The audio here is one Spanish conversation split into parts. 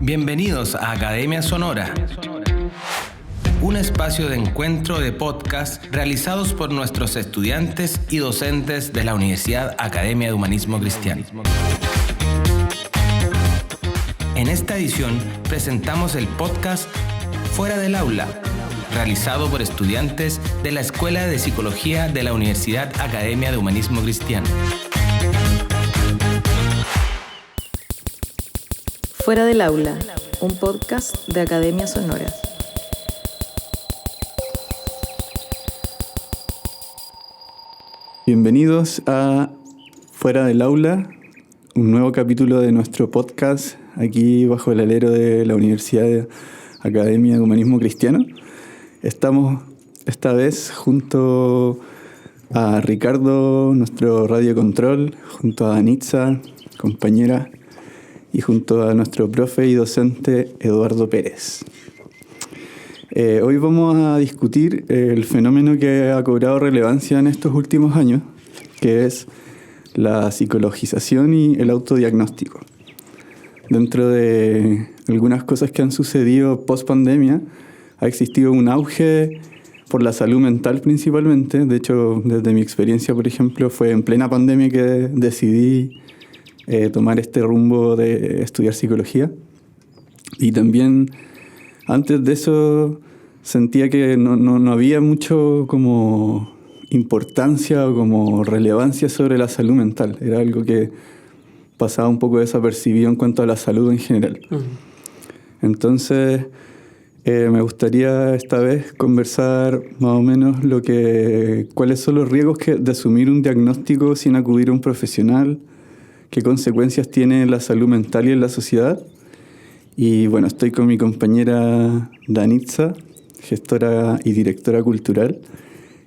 Bienvenidos a Academia Sonora, un espacio de encuentro de podcast realizados por nuestros estudiantes y docentes de la Universidad Academia de Humanismo Cristiano. En esta edición presentamos el podcast Fuera del Aula, realizado por estudiantes de la Escuela de Psicología de la Universidad Academia de Humanismo Cristiano. Fuera del Aula, un podcast de Academia Sonora. Bienvenidos a Fuera del Aula, un nuevo capítulo de nuestro podcast aquí bajo el alero de la Universidad Academia de Humanismo Cristiano. Estamos esta vez junto a Ricardo, nuestro radiocontrol, junto a Danitza, compañera, y junto a nuestro profe y docente Eduardo Pérez. Hoy vamos a discutir el fenómeno que ha cobrado relevancia en estos últimos años, que es la psicologización y el autodiagnóstico. Dentro de algunas cosas que han sucedido post-pandemia, ha existido un auge por la salud mental principalmente. De hecho, desde mi experiencia, por ejemplo, fue en plena pandemia que decidí tomar este rumbo de estudiar psicología. Y también antes de eso sentía que no había mucho como importancia o como relevancia sobre la salud mental. Era algo que pasaba un poco desapercibido en cuanto a la salud en general. Uh-huh. Entonces me gustaría esta vez conversar más o menos cuáles son los riesgos de asumir un diagnóstico sin acudir a un profesional, qué consecuencias tiene en la salud mental y en la sociedad. Y bueno, estoy con mi compañera Danitza, gestora y directora cultural,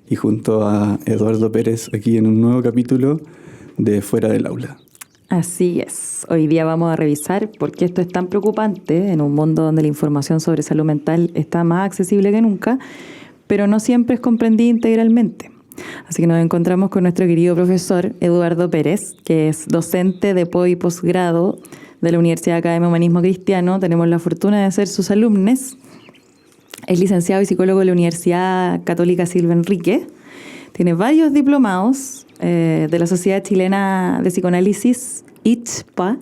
y junto a Eduardo Pérez aquí en un nuevo capítulo de Fuera del Aula. Así es. Hoy día vamos a revisar por qué esto es tan preocupante en un mundo donde la información sobre salud mental está más accesible que nunca, pero no siempre es comprendida integralmente. Así que nos encontramos con nuestro querido profesor Eduardo Pérez, que es docente de y posgrado de la Universidad Academia de Humanismo Cristiano. Tenemos la fortuna de ser sus alumnos. Es licenciado y psicólogo de la Universidad Católica Silva Enrique. Tiene varios diplomados de la Sociedad Chilena de Psicoanálisis, ICHPA,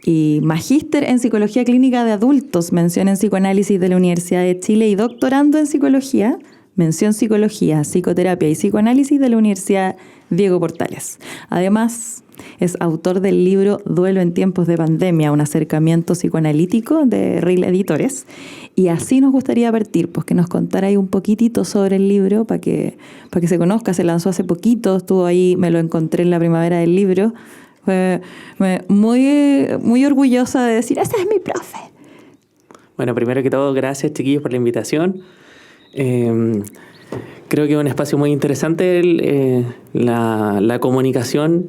y magíster en Psicología Clínica de Adultos, mención en Psicoanálisis de la Universidad de Chile, y doctorando en Psicología, mención Psicología, Psicoterapia y Psicoanálisis de la Universidad Diego Portales. Además, es autor del libro Duelo en tiempos de pandemia, un acercamiento psicoanalítico de RIL Editores. Y así nos gustaría partir, pues que nos contara ahí un poquitito sobre el libro para que se conozca. Se lanzó hace poquito, estuvo ahí, me lo encontré en la primavera del libro. Fue muy orgullosa de decir, ¡ese es mi profe! Bueno, primero que todo, gracias, chiquillos, por la invitación. Creo que es un espacio muy interesante la comunicación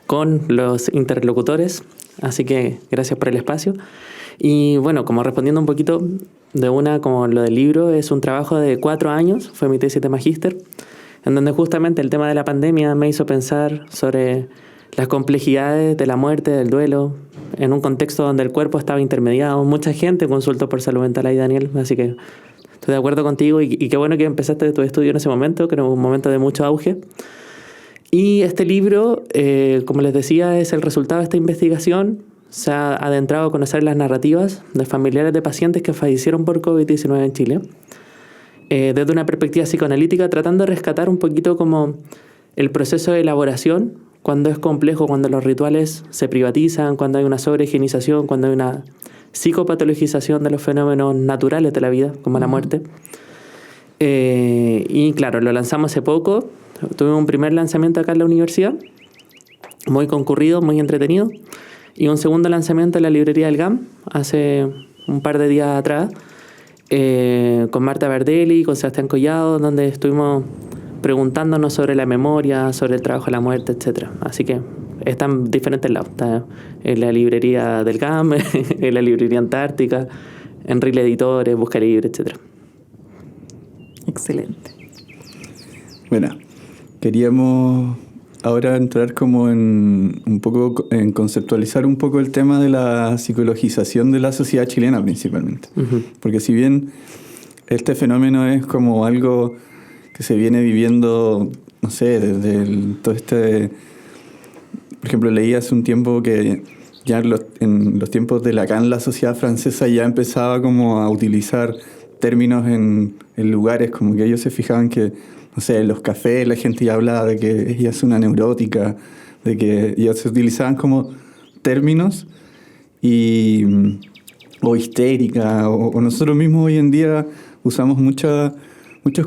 con los interlocutores, así que gracias por el espacio. Y bueno, como respondiendo un poquito como lo del libro, es un trabajo de 4 años, fue mi tesis de magíster, en donde justamente el tema de la pandemia me hizo pensar sobre las complejidades de la muerte, del duelo, en un contexto donde el cuerpo estaba intermediado. Mucha gente consultó por salud mental ahí, Daniel, así que estoy de acuerdo contigo y qué bueno que empezaste tu estudio en ese momento, que era un momento de mucho auge. Y este libro, como les decía, es el resultado de esta investigación. Se ha adentrado a conocer las narrativas de familiares de pacientes que fallecieron por COVID-19 en Chile, desde una perspectiva psicoanalítica, tratando de rescatar un poquito como el proceso de elaboración, cuando es complejo, cuando los rituales se privatizan, cuando hay una sobrehigienización, cuando hay una psicopatologización de los fenómenos naturales de la vida, como la muerte. Y claro, lo lanzamos hace poco. Tuve un primer lanzamiento acá en la universidad, muy concurrido, muy entretenido, y un segundo lanzamiento en la librería del GAM, hace un par de días atrás, con Marta Verdelli, con Sebastián Collado, donde estuvimos preguntándonos sobre la memoria, sobre el trabajo de la muerte, etc. Así que están en diferentes lados. Está en la librería del GAM, en la librería Antártica, en RIL Editores, Busca Libre, etc. Excelente. Bueno, queríamos ahora entrar como en un poco en conceptualizar un poco el tema de la psicologización de la sociedad chilena principalmente. Uh-huh. Porque si bien este fenómeno es como algo que se viene viviendo, no sé, desde todo este... Por ejemplo, leí hace un tiempo que ya en los tiempos de Lacan la sociedad francesa ya empezaba como a utilizar términos en lugares, como que ellos se fijaban que, no sé, en los cafés la gente ya hablaba de que ella es una neurótica, de que ya se utilizaban como términos o histérica, o nosotros mismos hoy en día usamos muchos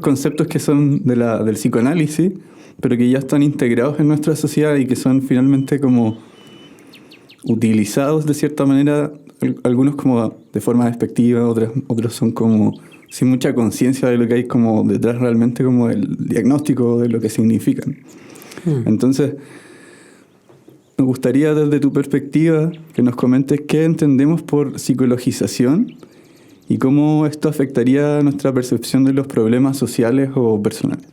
conceptos que son del psicoanálisis, pero que ya están integrados en nuestra sociedad y que son finalmente como utilizados de cierta manera, algunos como de forma despectiva, otros son como sin mucha conciencia de lo que hay como detrás realmente como el diagnóstico de lo que significan. Entonces, me gustaría desde tu perspectiva que nos comentes qué entendemos por psicologización y cómo esto afectaría nuestra percepción de los problemas sociales o personales.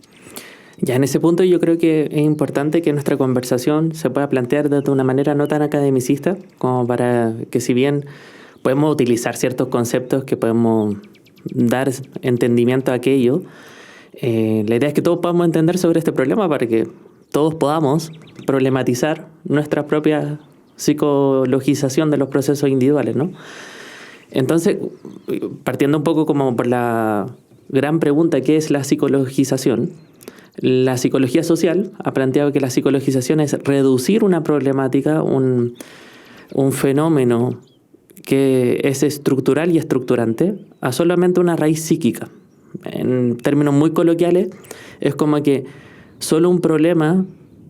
Ya en ese punto yo creo que es importante que nuestra conversación se pueda plantear de una manera no tan academicista, como para que si bien podemos utilizar ciertos conceptos que podemos dar entendimiento a aquello, la idea es que todos podamos entender sobre este problema para que todos podamos problematizar nuestra propia psicologización de los procesos individuales, ¿no? Entonces, partiendo un poco como por la gran pregunta ¿qué es la psicologización? La psicología social ha planteado que la psicologización es reducir una problemática, un fenómeno que es estructural y estructurante, a solamente una raíz psíquica. En términos muy coloquiales, es como que solo un problema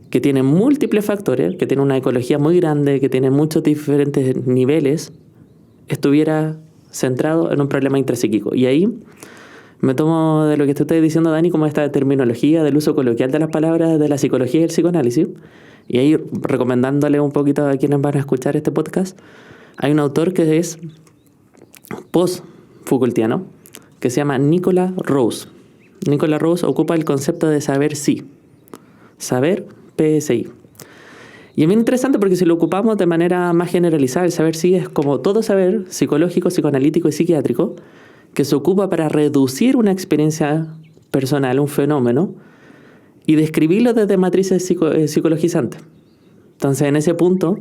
que tiene múltiples factores, que tiene una ecología muy grande, que tiene muchos diferentes niveles, estuviera centrado en un problema intrapsíquico. Y ahí me tomo de lo que tú estás diciendo, Dani, como esta terminología del uso coloquial de las palabras de la psicología y el psicoanálisis. Y ahí, recomendándole un poquito a quienes van a escuchar este podcast, hay un autor que es post-Foucaultiano, que se llama Nicolas Rose. Nicolas Rose ocupa el concepto de saber sí. Saber, PSI. Y es bien interesante porque si lo ocupamos de manera más generalizada, el saber sí es como todo saber psicológico, psicoanalítico y psiquiátrico que se ocupa para reducir una experiencia personal, un fenómeno, y describirlo desde matrices psicologizantes. Entonces, en ese punto,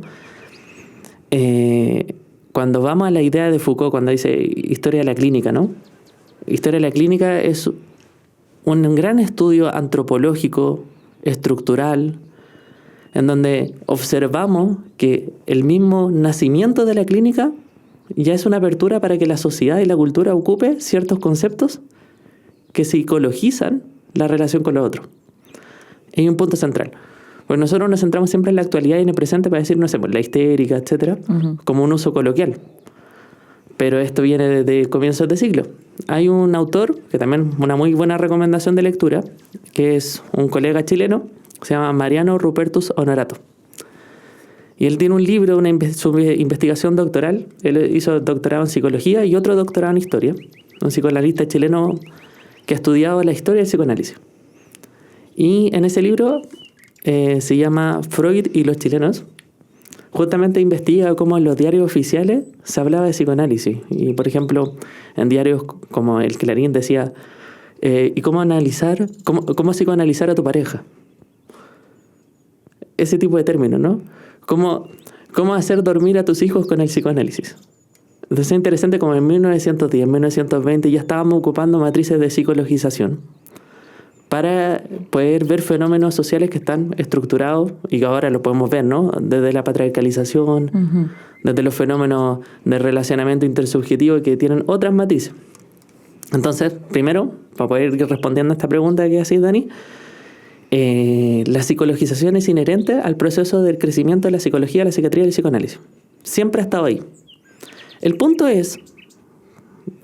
cuando vamos a la idea de Foucault, cuando dice historia de la clínica, ¿no? Historia de la clínica es un gran estudio antropológico, estructural, en donde observamos que el mismo nacimiento de la clínica ya es una apertura para que la sociedad y la cultura ocupe ciertos conceptos que psicologizan la relación con lo otro. Es un punto central. Pues nosotros nos centramos siempre en la actualidad y en el presente para decir, no sé, la histérica, etcétera, como un uso coloquial. Pero esto viene desde comienzos de siglo. Hay un autor, que también una muy buena recomendación de lectura, que es un colega chileno, se llama Mariano Rupertus Honorato. Y él tiene un libro, su investigación doctoral. Él hizo doctorado en psicología y otro doctorado en historia. Un psicoanalista chileno que ha estudiado la historia del psicoanálisis. Y en ese libro se llama Freud y los chilenos. Justamente investiga cómo en los diarios oficiales se hablaba de psicoanálisis. Y, por ejemplo, en diarios como el Clarín decía, ¿y cómo psicoanalizar a tu pareja? Ese tipo de términos, ¿no? ¿Cómo hacer dormir a tus hijos con el psicoanálisis? Entonces es interesante como en 1910, 1920 ya estábamos ocupando matrices de psicologización para poder ver fenómenos sociales que están estructurados y que ahora lo podemos ver, ¿no? Desde la patriarcalización, desde los fenómenos de relacionamiento intersubjetivo que tienen otras matices. Entonces, primero, para poder ir respondiendo a esta pregunta que hacéis, Dani, la psicologización es inherente al proceso del crecimiento de la psicología, la psiquiatría y el psicoanálisis. Siempre ha estado ahí. El punto es,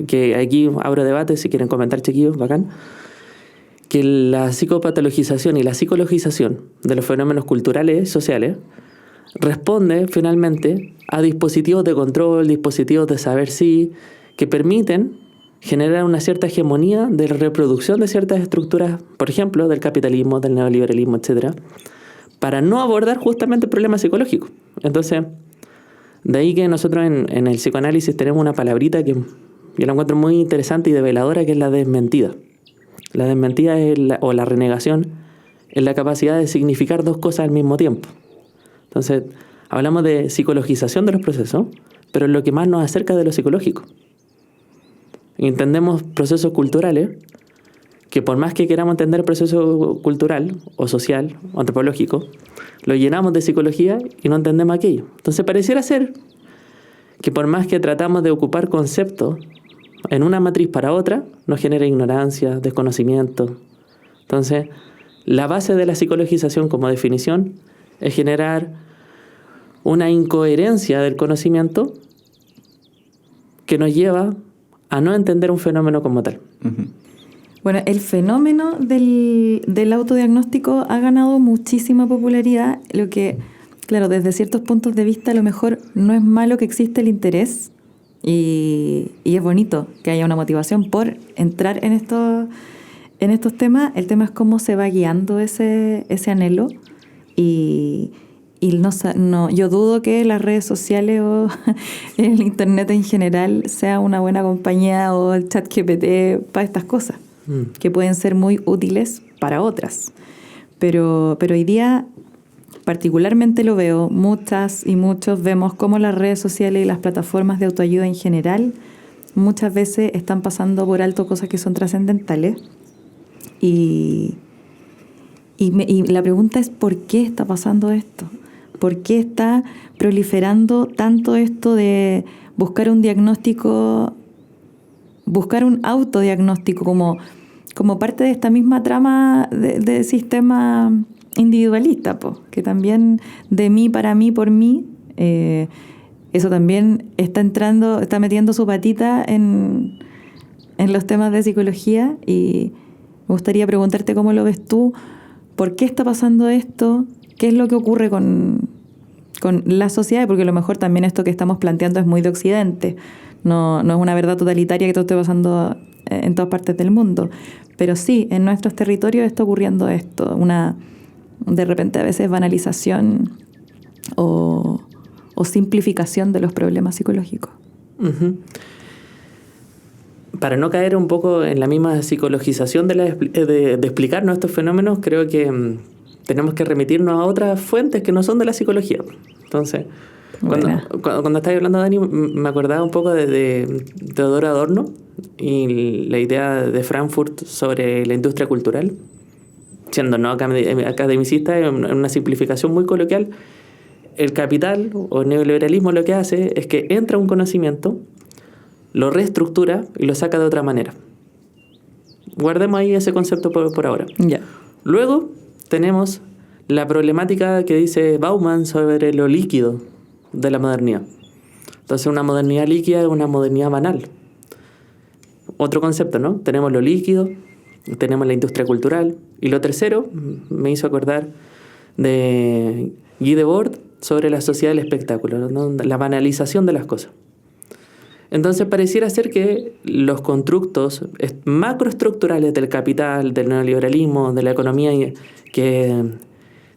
que aquí abro debate, si quieren comentar, chiquillos, bacán, que la psicopatologización y la psicologización de los fenómenos culturales y sociales responde finalmente a dispositivos de control, dispositivos de saber sí, que permiten generar una cierta hegemonía de la reproducción de ciertas estructuras, por ejemplo, del capitalismo, del neoliberalismo, etc., para no abordar justamente el problema psicológico. Entonces, de ahí que nosotros en el psicoanálisis tenemos una palabrita que yo la encuentro muy interesante y develadora, que es la desmentida. La desmentida o la renegación es la capacidad de significar dos cosas al mismo tiempo. Entonces, hablamos de psicologización de los procesos, pero es lo que más nos acerca de lo psicológico. Entendemos procesos culturales que por más que queramos entender el proceso cultural o social o antropológico, lo llenamos de psicología y no entendemos aquello. Entonces pareciera ser que por más que tratamos de ocupar conceptos en una matriz para otra, nos genera ignorancia, desconocimiento. Entonces, la base de la psicologización como definición es generar una incoherencia del conocimiento que nos lleva a no entender un fenómeno como tal. Uh-huh. Bueno, el fenómeno del autodiagnóstico ha ganado muchísima popularidad, lo que, claro, desde ciertos puntos de vista a lo mejor no es malo que exista el interés y es bonito que haya una motivación por entrar en estos temas. El tema es cómo se va guiando ese anhelo y no, yo dudo que las redes sociales o el internet en general sea una buena compañía o el ChatGPT para estas cosas. Que pueden ser muy útiles para otras. Pero hoy día particularmente lo veo, muchas y muchos vemos cómo las redes sociales y las plataformas de autoayuda en general muchas veces están pasando por alto cosas que son trascendentales. Y la pregunta es ¿por qué está pasando esto? ¿Por qué está proliferando tanto esto de buscar un diagnóstico, buscar un autodiagnóstico como parte de esta misma trama de sistema individualista, que también de mí, para mí, por mí, eso también está metiendo su patita en los temas de psicología? Y me gustaría preguntarte cómo lo ves tú, ¿por qué está pasando esto? ¿Qué es lo que ocurre con la sociedad? Porque a lo mejor también esto que estamos planteando es muy de Occidente. No es una verdad totalitaria que todo esté pasando en todas partes del mundo. Pero sí, en nuestros territorios está ocurriendo esto. De repente a veces banalización o simplificación de los problemas psicológicos. Uh-huh. Para no caer un poco en la misma psicologización de explicar estos fenómenos, creo que tenemos que remitirnos a otras fuentes que no son de la psicología. Entonces, cuando estabas hablando, Dani, me acordaba un poco de Teodoro Adorno y la idea de Frankfurt sobre la industria cultural, siendo no academicista, en una simplificación muy coloquial. El capital o el neoliberalismo lo que hace es que entra un conocimiento, lo reestructura y lo saca de otra manera. Guardemos ahí ese concepto por ahora. Ya. Luego tenemos la problemática que dice Bauman sobre lo líquido de la modernidad. Entonces, una modernidad líquida es una modernidad banal. Otro concepto, ¿no? Tenemos lo líquido, tenemos la industria cultural. Y lo tercero me hizo acordar de Guy Debord sobre la sociedad del espectáculo, ¿no? La banalización de las cosas. Entonces pareciera ser que los constructos macroestructurales del capital, del neoliberalismo, de la economía que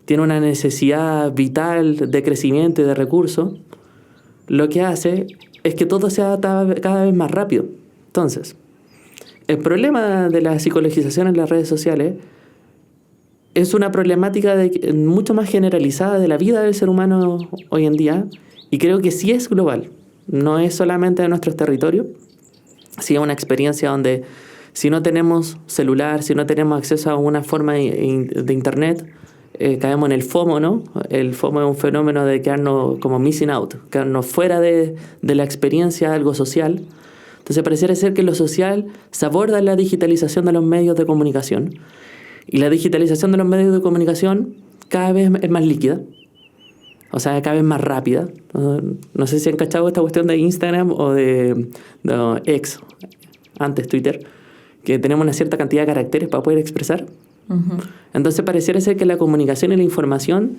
tiene una necesidad vital de crecimiento y de recursos, lo que hace es que todo sea cada vez más rápido. Entonces, el problema de la psicologización en las redes sociales es una problemática mucho más generalizada de la vida del ser humano hoy en día, y creo que sí es global. No es solamente de nuestros territorios, sí es una experiencia donde si no tenemos celular, si no tenemos acceso a una forma de internet, caemos en el FOMO, ¿no? El FOMO es un fenómeno de quedarnos como missing out, quedarnos fuera de la experiencia de algo social. Entonces pareciera ser que lo social se aborda en la digitalización de los medios de comunicación, y la digitalización de los medios de comunicación cada vez es más líquida. O sea, cada vez más rápida. No sé si han cachado esta cuestión de Instagram o de X, antes Twitter, que tenemos una cierta cantidad de caracteres para poder expresar. Uh-huh. Entonces pareciera ser que la comunicación y la información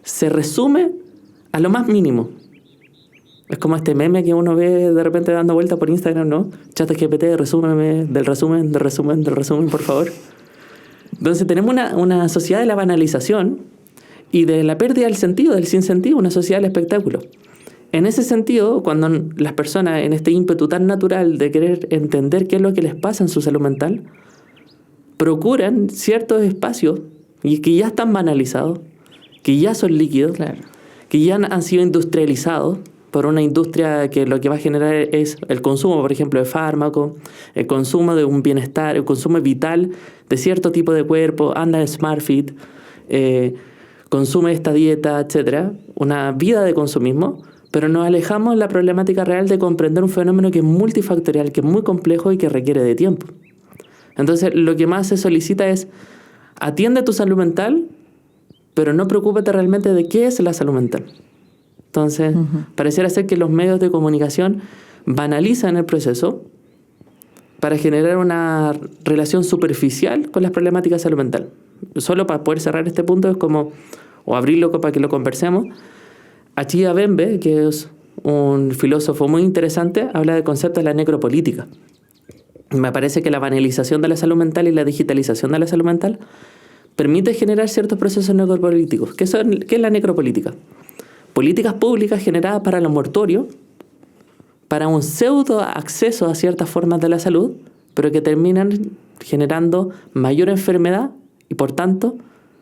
se resume a lo más mínimo. Es como este meme que uno ve de repente dando vuelta por Instagram, ¿no? ChatGPT, resúmeme del resumen, por favor. Entonces tenemos una sociedad de la banalización y de la pérdida del sentido, del sinsentido, una sociedad del espectáculo. En ese sentido, cuando las personas, en este ímpetu tan natural de querer entender qué es lo que les pasa en su salud mental, procuran ciertos espacios y que ya están banalizados, que ya son líquidos, Claro. que ya han sido industrializados por una industria que lo que va a generar es el consumo, por ejemplo, de fármacos, el consumo de un bienestar, el consumo vital de cierto tipo de cuerpo, anda en SmartFit, consume esta dieta, etc. Una vida de consumismo, pero nos alejamos de la problemática real de comprender un fenómeno que es multifactorial, que es muy complejo y que requiere de tiempo. Entonces, lo que más se solicita es atiende tu salud mental, pero no preocúpate realmente de qué es la salud mental. Entonces, pareciera ser que los medios de comunicación banalizan el proceso para generar una relación superficial con las problemáticas de salud mental. Solo para poder cerrar este punto es como, o abrirlo para que lo conversemos, Achille Mbembe, que es un filósofo muy interesante, habla del concepto de la necropolítica. Me parece que la banalización de la salud mental y la digitalización de la salud mental permite generar ciertos procesos necropolíticos. ¿Qué es la necropolítica? Políticas públicas generadas para lo mortuorio, para un pseudo acceso a ciertas formas de la salud, pero que terminan generando mayor enfermedad y, por tanto,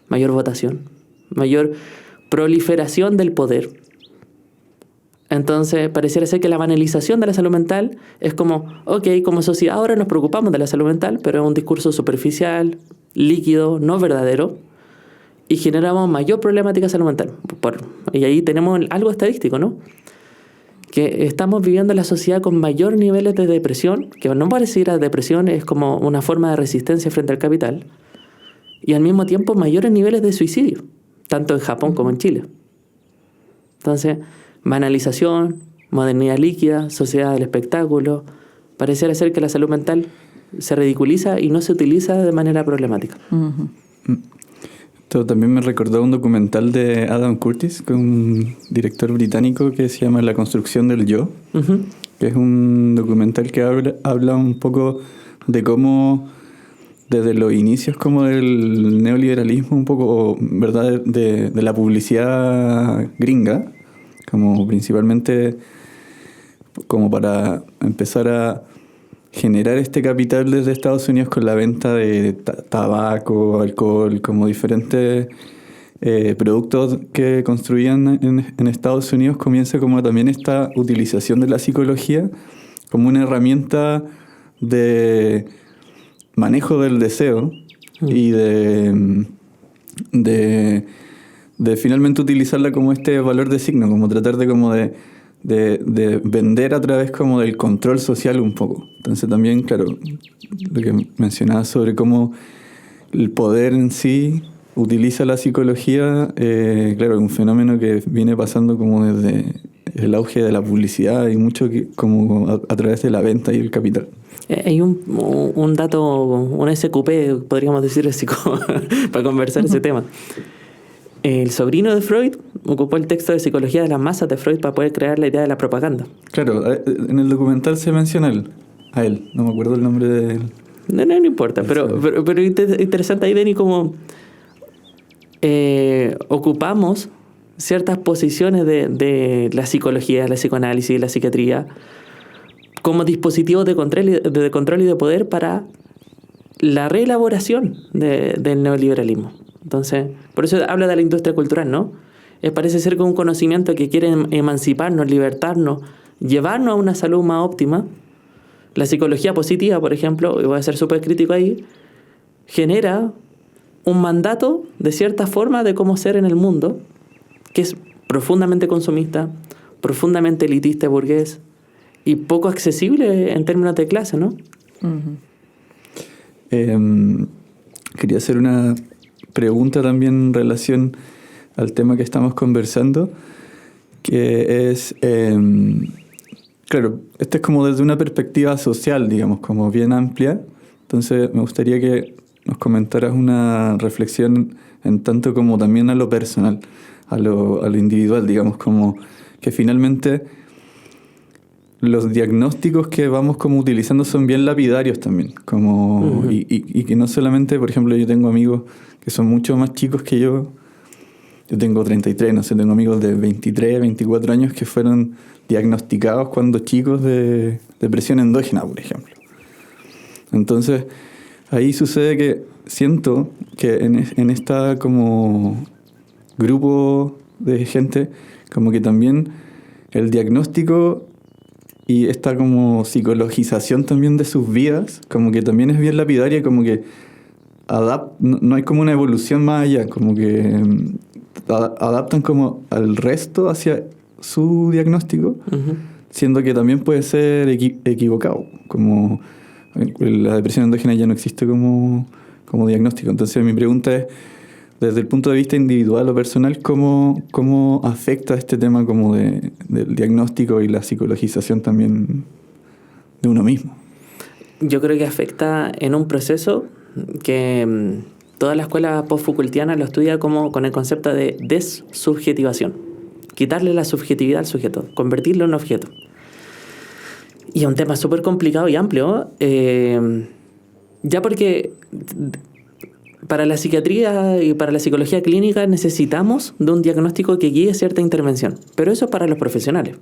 mayor votación, mayor proliferación del poder. Entonces, pareciera ser que la banalización de la salud mental es como, ok, como sociedad ahora nos preocupamos de la salud mental, pero es un discurso superficial, líquido, no verdadero, y generamos mayor problemática de salud mental. Y ahí tenemos algo estadístico, ¿no? Que estamos viviendo en la sociedad con mayor niveles de depresión, que no pareciera depresión, es como una forma de resistencia frente al capital, y al mismo tiempo mayores niveles de suicidio, tanto en Japón como en Chile. Entonces, banalización, modernidad líquida, sociedad del espectáculo, pareciera ser que la salud mental se ridiculiza y no se utiliza de manera problemática. Esto también me recordó un documental de Adam Curtis, que es un director británico que se llama La construcción del yo, que es un documental que habla un poco de cómo desde los inicios como del neoliberalismo, un poco, ¿verdad?, de la publicidad gringa, como principalmente como para empezar a generar este capital desde Estados Unidos con la venta de tabaco, alcohol, como diferentes productos que construían en Estados Unidos, comienza como también esta utilización de la psicología como una herramienta de manejo del deseo y de finalmente utilizarla como este valor de signo, como tratar de vender a través como del control social un poco. Entonces también, claro, lo que mencionaba sobre cómo el poder en sí utiliza la psicología, claro, es un fenómeno que viene pasando como desde el auge de la publicidad y mucho como a través de la venta y el capital. Hay un dato, un SQP, podríamos decir así, para conversar ese tema. El sobrino de Freud ocupó el texto de psicología de las masas de Freud para poder crear la idea de la propaganda. Claro, en el documental se menciona a él, no me acuerdo el nombre de él. No importa, pero interesante ahí, Denny, como ocupamos ciertas posiciones de la psicología, la psicoanálisis, la psiquiatría, como dispositivos de control y de poder para la reelaboración del neoliberalismo. Entonces, por eso habla de la industria cultural, ¿no? Parece ser que un conocimiento que quiere emanciparnos, libertarnos, llevarnos a una salud más óptima. La psicología positiva, por ejemplo, y voy a ser súper crítico ahí, genera un mandato de cierta forma de cómo ser en el mundo, que es profundamente consumista, profundamente elitista y burgués, y poco accesible en términos de clase, ¿no? Quería hacer una pregunta también en relación al tema que estamos conversando, que es, claro, esto es como desde una perspectiva social, digamos, como bien amplia. Entonces me gustaría que nos comentaras una reflexión en tanto como también a lo personal, a lo individual, digamos, como que finalmente los diagnósticos que vamos como utilizando son bien lapidarios también, como y que no solamente, por ejemplo, yo tengo amigos que son mucho más chicos que yo, Yo tengo 33, no sé, tengo amigos de 23, 24 años que fueron diagnosticados cuando chicos de depresión endógena, por ejemplo. Entonces, ahí sucede que siento que en esta como grupo de gente, como que también el diagnóstico y esta como psicologización también de sus vidas, como que también es bien lapidaria, como que no hay como una evolución más allá, como que adaptan como al resto hacia su diagnóstico, siendo que también puede ser equivocado, como la depresión endógena ya no existe como diagnóstico. Entonces mi pregunta es, desde el punto de vista individual o personal, ¿cómo afecta este tema como del diagnóstico y la psicologización también de uno mismo? Yo creo que afecta en un proceso que toda la escuela post-Foucaultiana lo estudia como con el concepto de dessubjetivación. Quitarle la subjetividad al sujeto, convertirlo en objeto. Y es un tema súper complicado y amplio, ya porque para la psiquiatría y para la psicología clínica necesitamos de un diagnóstico que guíe cierta intervención, pero eso es para los profesionales.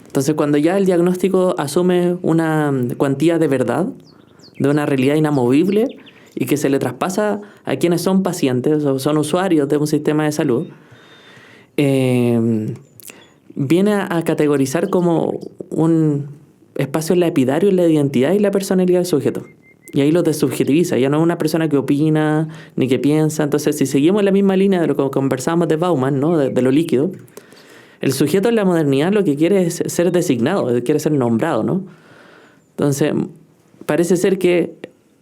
Entonces, cuando ya el diagnóstico asume una cuantía de verdad, de una realidad inamovible y que se le traspasa a quienes son pacientes o son usuarios de un sistema de salud, viene a categorizar como un espacio lapidario en la identidad y la personalidad del sujeto. Y ahí lo desubjetiviza. Ya no es una persona que opina ni que piensa. Entonces, si seguimos la misma línea de lo que conversábamos de Bauman, ¿no? de lo líquido, el sujeto en la modernidad lo que quiere es ser designado, quiere ser nombrado, ¿no? Entonces, parece ser que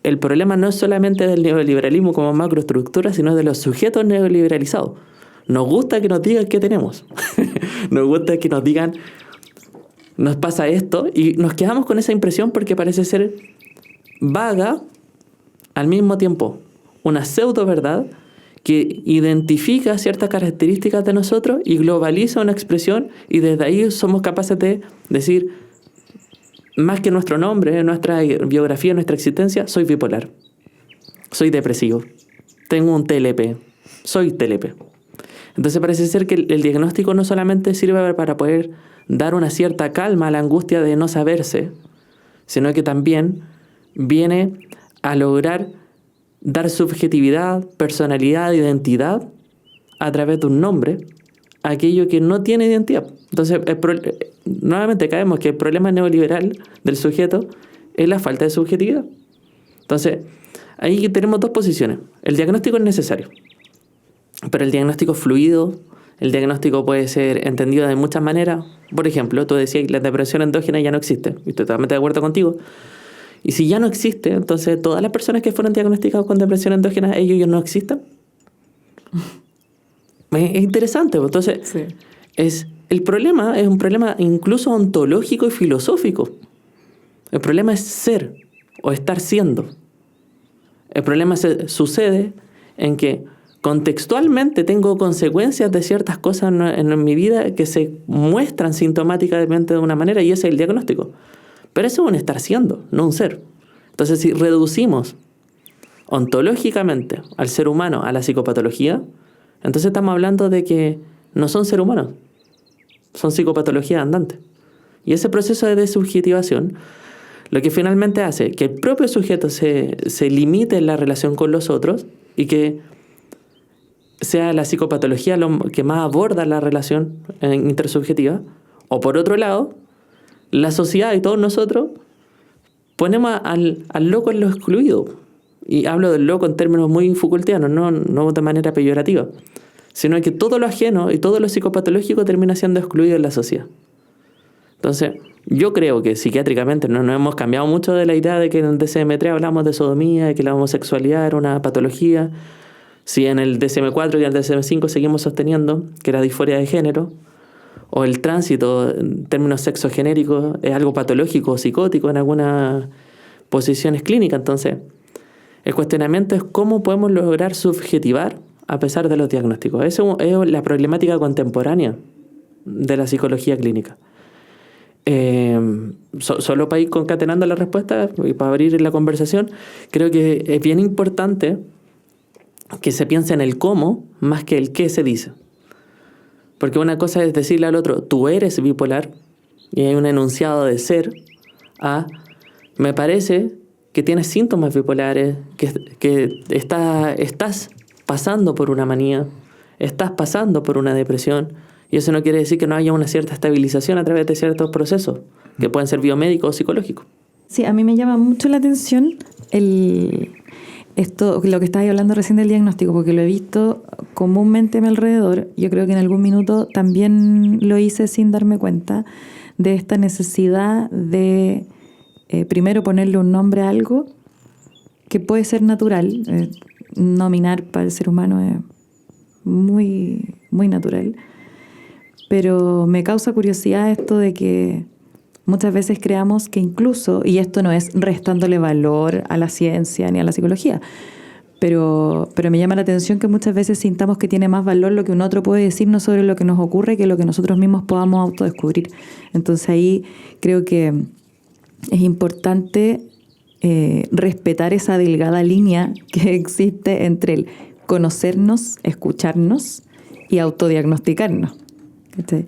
el problema no es solamente del neoliberalismo como macroestructura, sino de los sujetos neoliberalizados. Nos gusta que nos digan qué tenemos. Nos gusta que nos digan, nos pasa esto, y nos quedamos con esa impresión porque parece ser vaga, al mismo tiempo una pseudo verdad que identifica ciertas características de nosotros y globaliza una expresión, y desde ahí somos capaces de decir, más que nuestro nombre, nuestra biografía, nuestra existencia, soy bipolar, soy depresivo, tengo un TLP, soy TLP. Entonces parece ser que el diagnóstico no solamente sirve para poder dar una cierta calma a la angustia de no saberse, sino que también viene a lograr dar subjetividad, personalidad, identidad a través de un nombre a aquello que no tiene identidad. Entonces, nuevamente caemos que el problema neoliberal del sujeto es la falta de subjetividad. Entonces, ahí tenemos dos posiciones. El diagnóstico es necesario, pero el diagnóstico es fluido. El diagnóstico puede ser entendido de muchas maneras. Por ejemplo, tú decías que la depresión endógena ya no existe, y estoy totalmente de acuerdo contigo. Y si ya no existe, entonces todas las personas que fueron diagnosticadas con depresión endógena, ellos no existen. Es interesante. Entonces, sí. El problema es un problema incluso ontológico y filosófico. El problema es ser o estar siendo. El problema sucede en que contextualmente tengo consecuencias de ciertas cosas en mi vida que se muestran sintomáticamente de una manera, y ese es el diagnóstico. Pero eso es un estar siendo, no un ser. Entonces, si reducimos ontológicamente al ser humano a la psicopatología, entonces estamos hablando de que no son seres humanos, son psicopatologías andantes. Y ese proceso de desubjetivación lo que finalmente hace que el propio sujeto se limite en la relación con los otros, y que sea la psicopatología lo que más aborda la relación intersubjetiva. O por otro lado, la sociedad y todos nosotros ponemos al loco en lo excluido. Y hablo del loco en términos muy Foucaultianos, no de manera peyorativa, sino que todo lo ajeno y todo lo psicopatológico termina siendo excluido en la sociedad. Entonces, yo creo que psiquiátricamente no nos hemos cambiado mucho de la idea de que en el DSM-3 hablamos de sodomía, de que la homosexualidad era una patología. Si en el DSM-4 y el DSM-5 seguimos sosteniendo que la disforia de género o el tránsito en términos sexogenéricos es algo patológico o psicótico en algunas posiciones clínicas. Entonces, el cuestionamiento es cómo podemos lograr subjetivar a pesar de los diagnósticos. Esa es la problemática contemporánea de la psicología clínica. Solo para ir concatenando la respuesta y para abrir la conversación, creo que es bien importante que se piense en el cómo más que el qué se dice. Porque una cosa es decirle al otro, tú eres bipolar, y hay un enunciado de ser, a, me parece que tienes síntomas bipolares, que estás pasando por una manía, estás pasando por una depresión, y eso no quiere decir que no haya una cierta estabilización a través de ciertos procesos, que pueden ser biomédicos o psicológicos. Sí, a mí me llama mucho la atención lo que estabas hablando recién del diagnóstico, porque lo he visto comúnmente a mi alrededor. Yo creo que en algún minuto también lo hice sin darme cuenta de esta necesidad de primero ponerle un nombre a algo que puede ser natural. Nominar para el ser humano es muy, muy natural. Pero me causa curiosidad esto de que muchas veces creamos que incluso, y esto no es restándole valor a la ciencia ni a la psicología, pero me llama la atención que muchas veces sintamos que tiene más valor lo que un otro puede decirnos sobre lo que nos ocurre que lo que nosotros mismos podamos autodescubrir. Entonces ahí creo que es importante respetar esa delgada línea que existe entre el conocernos, escucharnos y autodiagnosticarnos. ¿Cachai?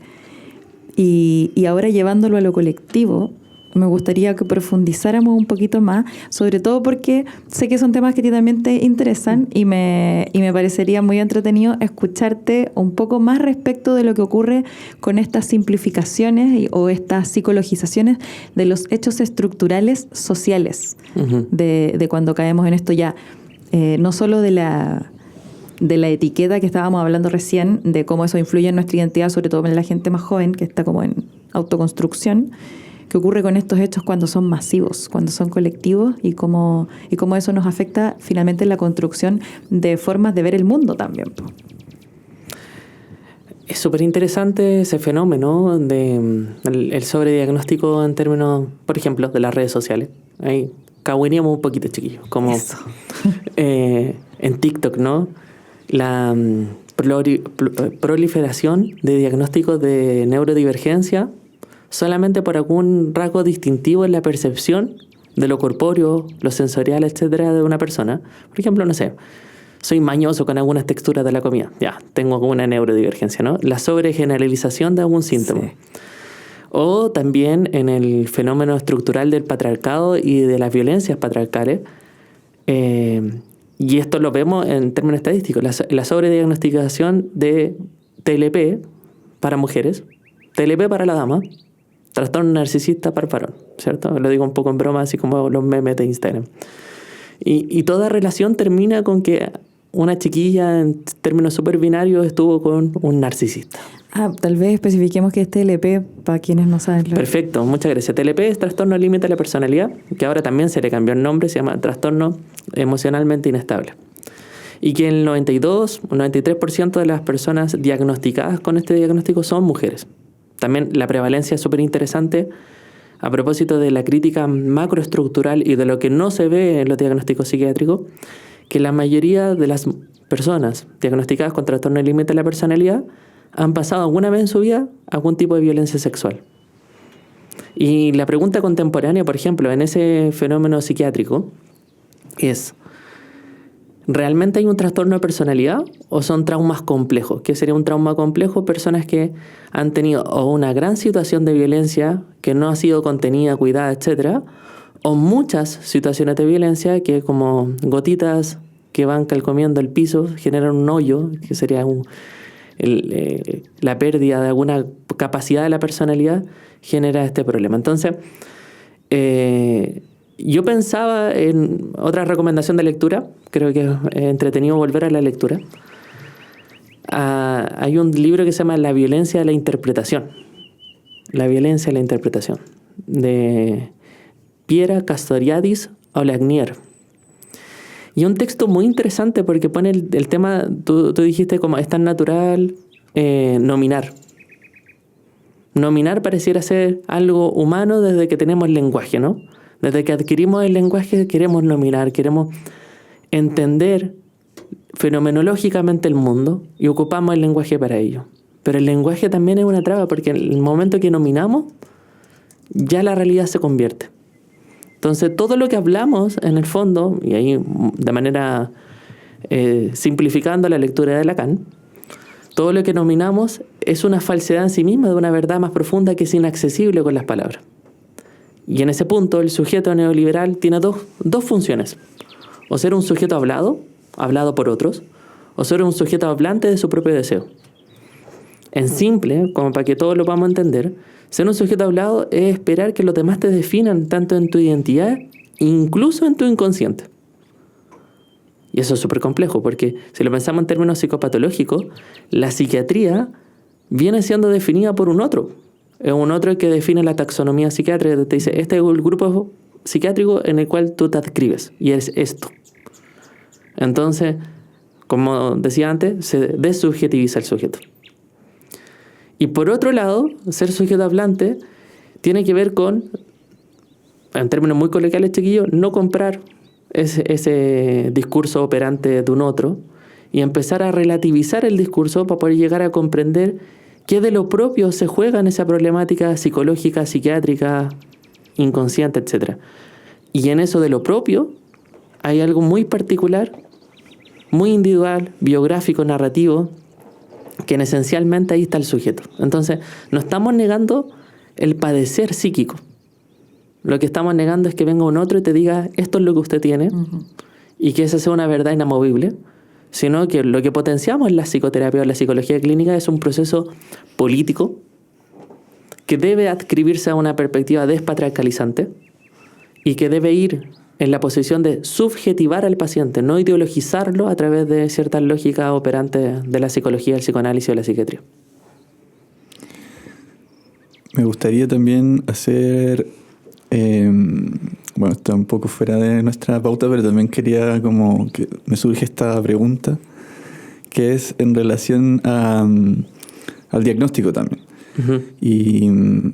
Y ahora llevándolo a lo colectivo, me gustaría que profundizáramos un poquito más, sobre todo porque sé que son temas que a ti también te interesan y me parecería muy entretenido escucharte un poco más respecto de lo que ocurre con estas simplificaciones o estas psicologizaciones de los hechos estructurales sociales, de cuando caemos en esto ya, no solo de la etiqueta que estábamos hablando recién, de cómo eso influye en nuestra identidad, sobre todo en la gente más joven, que está como en autoconstrucción, que ocurre con estos hechos cuando son masivos, cuando son colectivos, y cómo eso nos afecta finalmente en la construcción de formas de ver el mundo también. Es súper interesante ese fenómeno el sobrediagnóstico en términos, por ejemplo, de las redes sociales. Ahí cagüeníamos un poquito, chiquillos, como en TikTok, ¿no? La proliferación de diagnósticos de neurodivergencia solamente por algún rasgo distintivo en la percepción de lo corpóreo, lo sensorial, etcétera, de una persona. Por ejemplo, no sé, soy mañoso con algunas texturas de la comida. Ya, tengo alguna neurodivergencia, ¿no? La sobregeneralización de algún síntoma. Sí. O también en el fenómeno estructural del patriarcado y de las violencias patriarcales. Y esto lo vemos en términos estadísticos. La sobrediagnosticación de TLP para mujeres, TLP para la dama, trastorno narcisista para el varón, ¿cierto? Lo digo un poco en broma, así como los memes de Instagram. Y toda relación termina con que una chiquilla, en términos súper binarios, estuvo con un narcisista. Tal vez especifiquemos que es TLP para quienes no saben. Perfecto, muchas gracias. TLP es trastorno límite de la personalidad, que ahora también se le cambió el nombre, se llama trastorno emocionalmente inestable. Y que el 93% de las personas diagnosticadas con este diagnóstico son mujeres. También la prevalencia es súper interesante a propósito de la crítica macroestructural y de lo que no se ve en los diagnósticos psiquiátricos, que la mayoría de las personas diagnosticadas con trastorno límite de la personalidad han pasado alguna vez en su vida algún tipo de violencia sexual. Y la pregunta contemporánea, por ejemplo, en ese fenómeno psiquiátrico es, ¿realmente hay un trastorno de personalidad o son traumas complejos? ¿Qué sería un trauma complejo? Personas que han tenido o una gran situación de violencia que no ha sido contenida, cuidada, etcétera, o muchas situaciones de violencia que como gotitas que van calcomiendo el piso generan un hoyo, que sería la pérdida de alguna capacidad de la personalidad, genera este problema. Entonces, yo pensaba en otra recomendación de lectura, creo que es entretenido volver a la lectura. Hay un libro que se llama La violencia de la interpretación. La violencia de la interpretación, de Piera Castoriadis Olagnier. Y un texto muy interesante porque pone el tema, tú dijiste como es tan natural nominar. Nominar pareciera ser algo humano desde que tenemos lenguaje, ¿no? Desde que adquirimos el lenguaje queremos nominar, queremos entender fenomenológicamente el mundo y ocupamos el lenguaje para ello. Pero el lenguaje también es una traba porque en el momento que nominamos, ya la realidad se convierte. Entonces, todo lo que hablamos, en el fondo, y ahí de manera simplificando la lectura de Lacan, todo lo que nominamos es una falsedad en sí misma de una verdad más profunda que es inaccesible con las palabras. Y en ese punto el sujeto neoliberal tiene dos funciones. O ser un sujeto hablado por otros, o ser un sujeto hablante de su propio deseo. En simple, como para que todos lo podamos entender, ser un sujeto hablado es esperar que los demás te definan tanto en tu identidad, incluso en tu inconsciente. Y eso es súper complejo, porque si lo pensamos en términos psicopatológicos, la psiquiatría viene siendo definida por un otro. Es un otro que define la taxonomía psiquiátrica, te dice, este es el grupo psiquiátrico en el cual tú te adscribes, y es esto. Entonces, como decía antes, se desubjetiviza el sujeto. Y por otro lado, ser sujeto hablante tiene que ver con, en términos muy coloquiales, chiquillos, no comprar ese discurso operante de un otro y empezar a relativizar el discurso para poder llegar a comprender qué de lo propio se juega en esa problemática psicológica, psiquiátrica, inconsciente, etc. Y en eso de lo propio hay algo muy particular, muy individual, biográfico, narrativo, que esencialmente ahí está el sujeto. Entonces, no estamos negando el padecer psíquico. Lo que estamos negando es que venga un otro y te diga, esto es lo que usted tiene, y que esa sea una verdad inamovible, sino que lo que potenciamos en la psicoterapia o la psicología clínica es un proceso político que debe adscribirse a una perspectiva despatriarcalizante y que debe ir en la posición de subjetivar al paciente, no ideologizarlo a través de ciertas lógicas operantes de la psicología, el psicoanálisis o la psiquiatría. Me gustaría también hacer, bueno, está un poco fuera de nuestra pauta, pero también quería como que me surge esta pregunta, que es en relación al diagnóstico también. Uh-huh. Y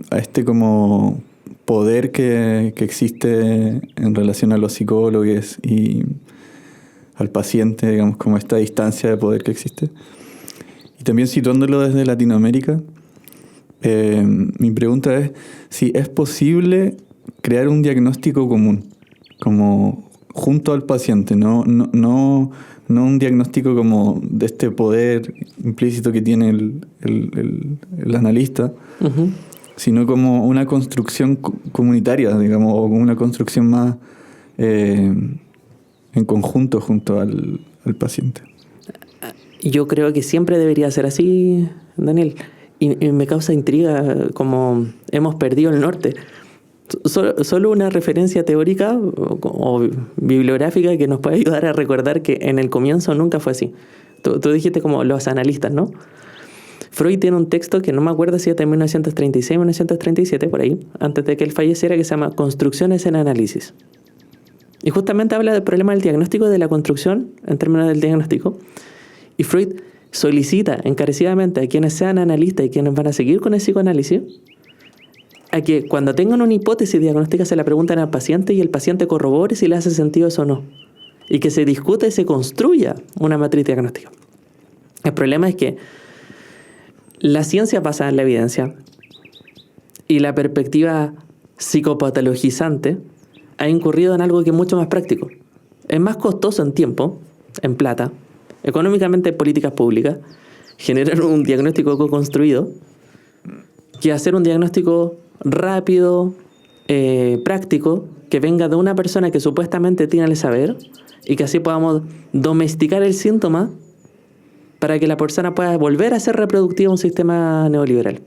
a este como poder que existe en relación a los psicólogos y al paciente, digamos, como esta distancia de poder que existe. Y también situándolo desde Latinoamérica, mi pregunta es si es posible crear un diagnóstico común, como junto al paciente, no un diagnóstico como de este poder implícito que tiene el analista, uh-huh, sino como una construcción comunitaria, digamos, o como una construcción más en conjunto junto al paciente. Yo creo que siempre debería ser así, Daniel. Y me causa intriga como hemos perdido el norte. Solo una referencia teórica o bibliográfica que nos puede ayudar a recordar que en el comienzo nunca fue así. Tú dijiste como los analistas, ¿no? Freud tiene un texto que no me acuerdo si es de 1936 o 1937, por ahí, antes de que él falleciera, que se llama Construcciones en Análisis. Y justamente habla del problema del diagnóstico, de la construcción en términos del diagnóstico. Y Freud solicita encarecidamente a quienes sean analistas y quienes van a seguir con el psicoanálisis a que cuando tengan una hipótesis diagnóstica se la pregunten al paciente y el paciente corrobore si le hace sentido eso o no. Y que se discuta y se construya una matriz diagnóstica. El problema es que la ciencia basada en la evidencia y la perspectiva psicopatologizante ha incurrido en algo que es mucho más práctico. Es más costoso en tiempo, en plata, económicamente en políticas públicas, generar un diagnóstico co-construido que hacer un diagnóstico rápido, práctico, que venga de una persona que supuestamente tiene el saber y que así podamos domesticar el síntoma para que la persona pueda volver a ser reproductiva un sistema neoliberal.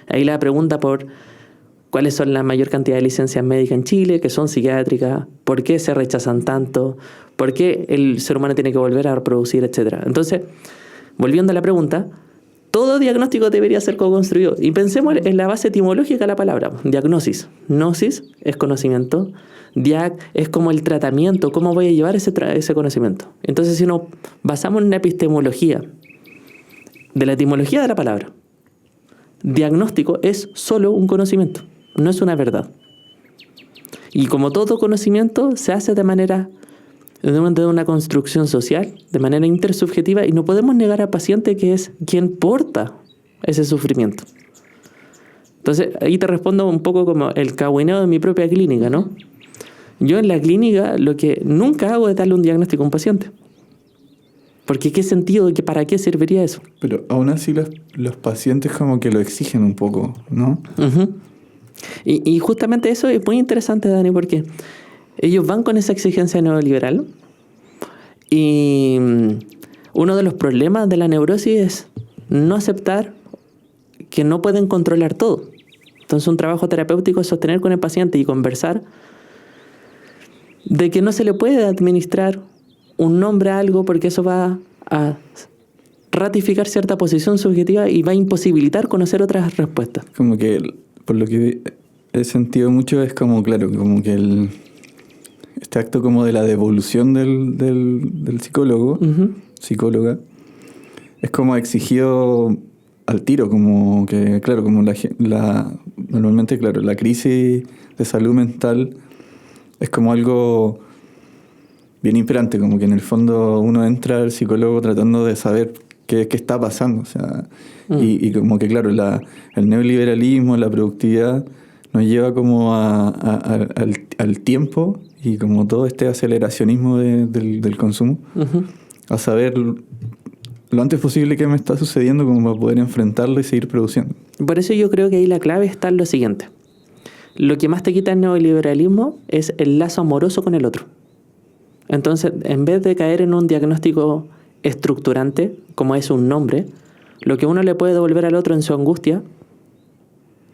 Ahí la pregunta por cuáles son la mayor cantidad de licencias médicas en Chile, que son psiquiátricas, por qué se rechazan tanto, por qué el ser humano tiene que volver a reproducir, etc. Entonces, volviendo a la pregunta, todo diagnóstico debería ser co-construido. Y pensemos en la base etimológica de la palabra. Diagnosis. Gnosis es conocimiento. Diag es como el tratamiento. ¿Cómo voy a llevar ese conocimiento? Entonces, si nos basamos en una epistemología de la etimología de la palabra, diagnóstico es solo un conocimiento. No es una verdad. Y como todo conocimiento, se hace de una construcción social, de manera intersubjetiva, y no podemos negar al paciente que es quien porta ese sufrimiento. Entonces, ahí te respondo un poco como el cagüineo de mi propia clínica, ¿no? Yo en la clínica lo que nunca hago es darle un diagnóstico a un paciente. Porque ¿qué sentido, para qué serviría eso? Pero aún así los pacientes como que lo exigen un poco, ¿no? Uh-huh. Y justamente eso es muy interesante, Dani, porque ellos van con esa exigencia neoliberal y uno de los problemas de la neurosis es no aceptar que no pueden controlar todo. Entonces un trabajo terapéutico es sostener con el paciente y conversar de que no se le puede administrar un nombre a algo porque eso va a ratificar cierta posición subjetiva y va a imposibilitar conocer otras respuestas. Como que, por lo que he sentido mucho, es como, claro, como que este acto como de la devolución del psicólogo, Uh-huh. psicóloga, es como exigido al tiro, como que, claro, como normalmente, claro, la crisis de salud mental es como algo bien imperante, como que en el fondo uno entra al psicólogo tratando de saber qué está pasando, o sea, y como que, claro, el neoliberalismo, la productividad nos lleva como al tiempo y como todo este aceleracionismo del consumo, Uh-huh. a saber lo antes posible qué me está sucediendo como para poder enfrentarlo y seguir produciendo. Por eso yo creo que ahí la clave está en lo siguiente. Lo que más te quita el neoliberalismo es el lazo amoroso con el otro. Entonces, en vez de caer en un diagnóstico estructurante, como es un nombre, lo que uno le puede devolver al otro en su angustia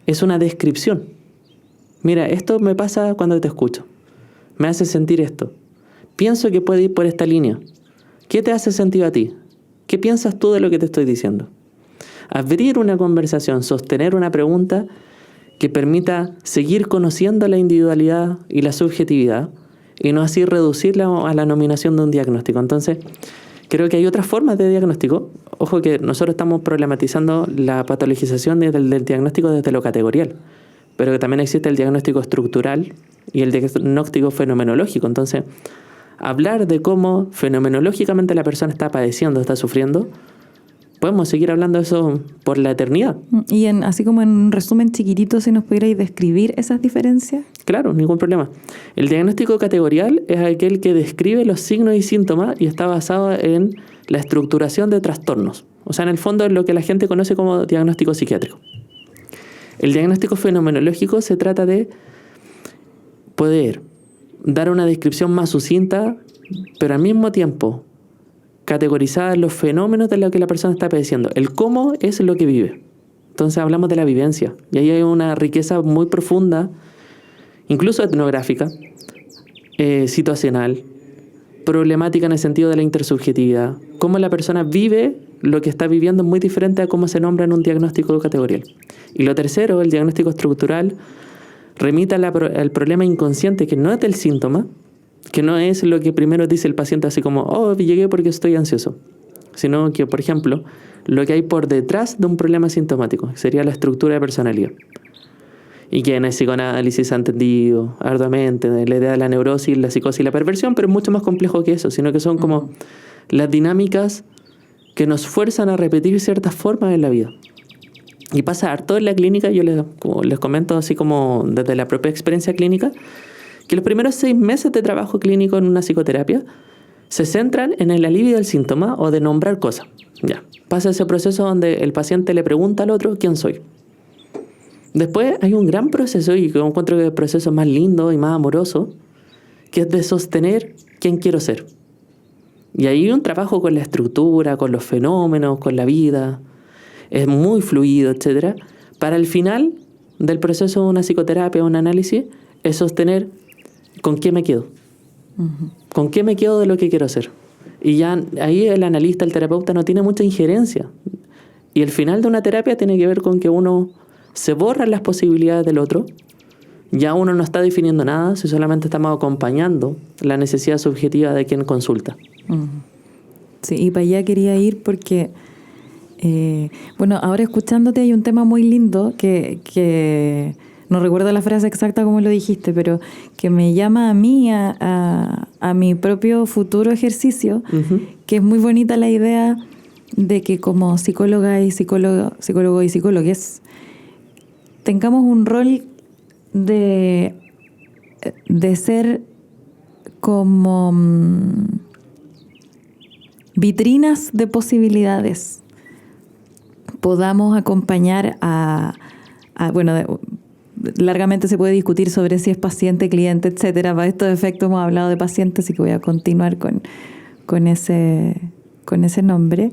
es una descripción. Mira, esto me pasa cuando te escucho. Me hace sentir esto. Pienso que puede ir por esta línea. ¿Qué te hace sentido a ti? ¿Qué piensas tú de lo que te estoy diciendo? Abrir una conversación, sostener una pregunta que permita seguir conociendo la individualidad y la subjetividad y no así reducirla a la nominación de un diagnóstico. Entonces, creo que hay otras formas de diagnóstico. Ojo que nosotros estamos problematizando la patologización del diagnóstico desde lo categorial, pero que también existe el diagnóstico estructural y el diagnóstico fenomenológico. Entonces, hablar de cómo fenomenológicamente la persona está padeciendo, está sufriendo, podemos seguir hablando de eso por la eternidad. Y así como en un resumen chiquitito, si nos pudierais describir esas diferencias. Claro, ningún problema. El diagnóstico categorial es aquel que describe los signos y síntomas y está basado en la estructuración de trastornos. O sea, en el fondo es lo que la gente conoce como diagnóstico psiquiátrico. El diagnóstico fenomenológico se trata de poder dar una descripción más sucinta, pero al mismo tiempo categorizar los fenómenos de lo que la persona está padeciendo. El cómo es lo que vive. Entonces hablamos de la vivencia. Y ahí hay una riqueza muy profunda, incluso etnográfica, situacional, problemática en el sentido de la intersubjetividad. Cómo la persona vive lo que está viviendo es muy diferente a cómo se nombra en un diagnóstico categorial. Y lo tercero, el diagnóstico estructural, remite al problema inconsciente que no es del síntoma, que no es lo que primero dice el paciente así como, oh, llegué porque estoy ansioso, sino que, por ejemplo, lo que hay por detrás de un problema sintomático, sería la estructura de personalidad. Y que en el psicoanálisis se ha entendido arduamente la idea de la neurosis, la psicosis y la perversión, pero es mucho más complejo que eso, sino que son como las dinámicas que nos fuerzan a repetir ciertas formas en la vida. Y pasa harto en la clínica, yo les comento así como desde la propia experiencia clínica, que los primeros 6 meses de trabajo clínico en una psicoterapia se centran en el alivio del síntoma o de nombrar cosas. Ya, pasa ese proceso donde el paciente le pregunta al otro quién soy. Después hay un gran proceso, y yo encuentro que el proceso más lindo y más amoroso, que es de sostener quién quiero ser. Y ahí hay un trabajo con la estructura, con los fenómenos, con la vida. Es muy fluido, etc. Para el final del proceso de una psicoterapia o un análisis, es sostener con qué me quedo. Uh-huh. ¿Con qué me quedo de lo que quiero hacer? Y ya ahí el analista, el terapeuta no tiene mucha injerencia. Y el final de una terapia tiene que ver con que uno se borra las posibilidades del otro. Ya uno no está definiendo nada, si solamente estamos acompañando la necesidad subjetiva de quien consulta. Uh-huh. Sí, y para allá quería ir porque, bueno, ahora escuchándote hay un tema muy lindo que no recuerdo la frase exacta como lo dijiste, pero que me llama a mí a mi propio futuro ejercicio, uh-huh. Que es muy bonita la idea de que como psicóloga y psicólogo y psicólogues tengamos un rol de ser como vitrinas de posibilidades podamos acompañar largamente se puede discutir sobre si es paciente, cliente, etcétera. Para estos efectos hemos hablado de paciente, así que voy a continuar con ese nombre,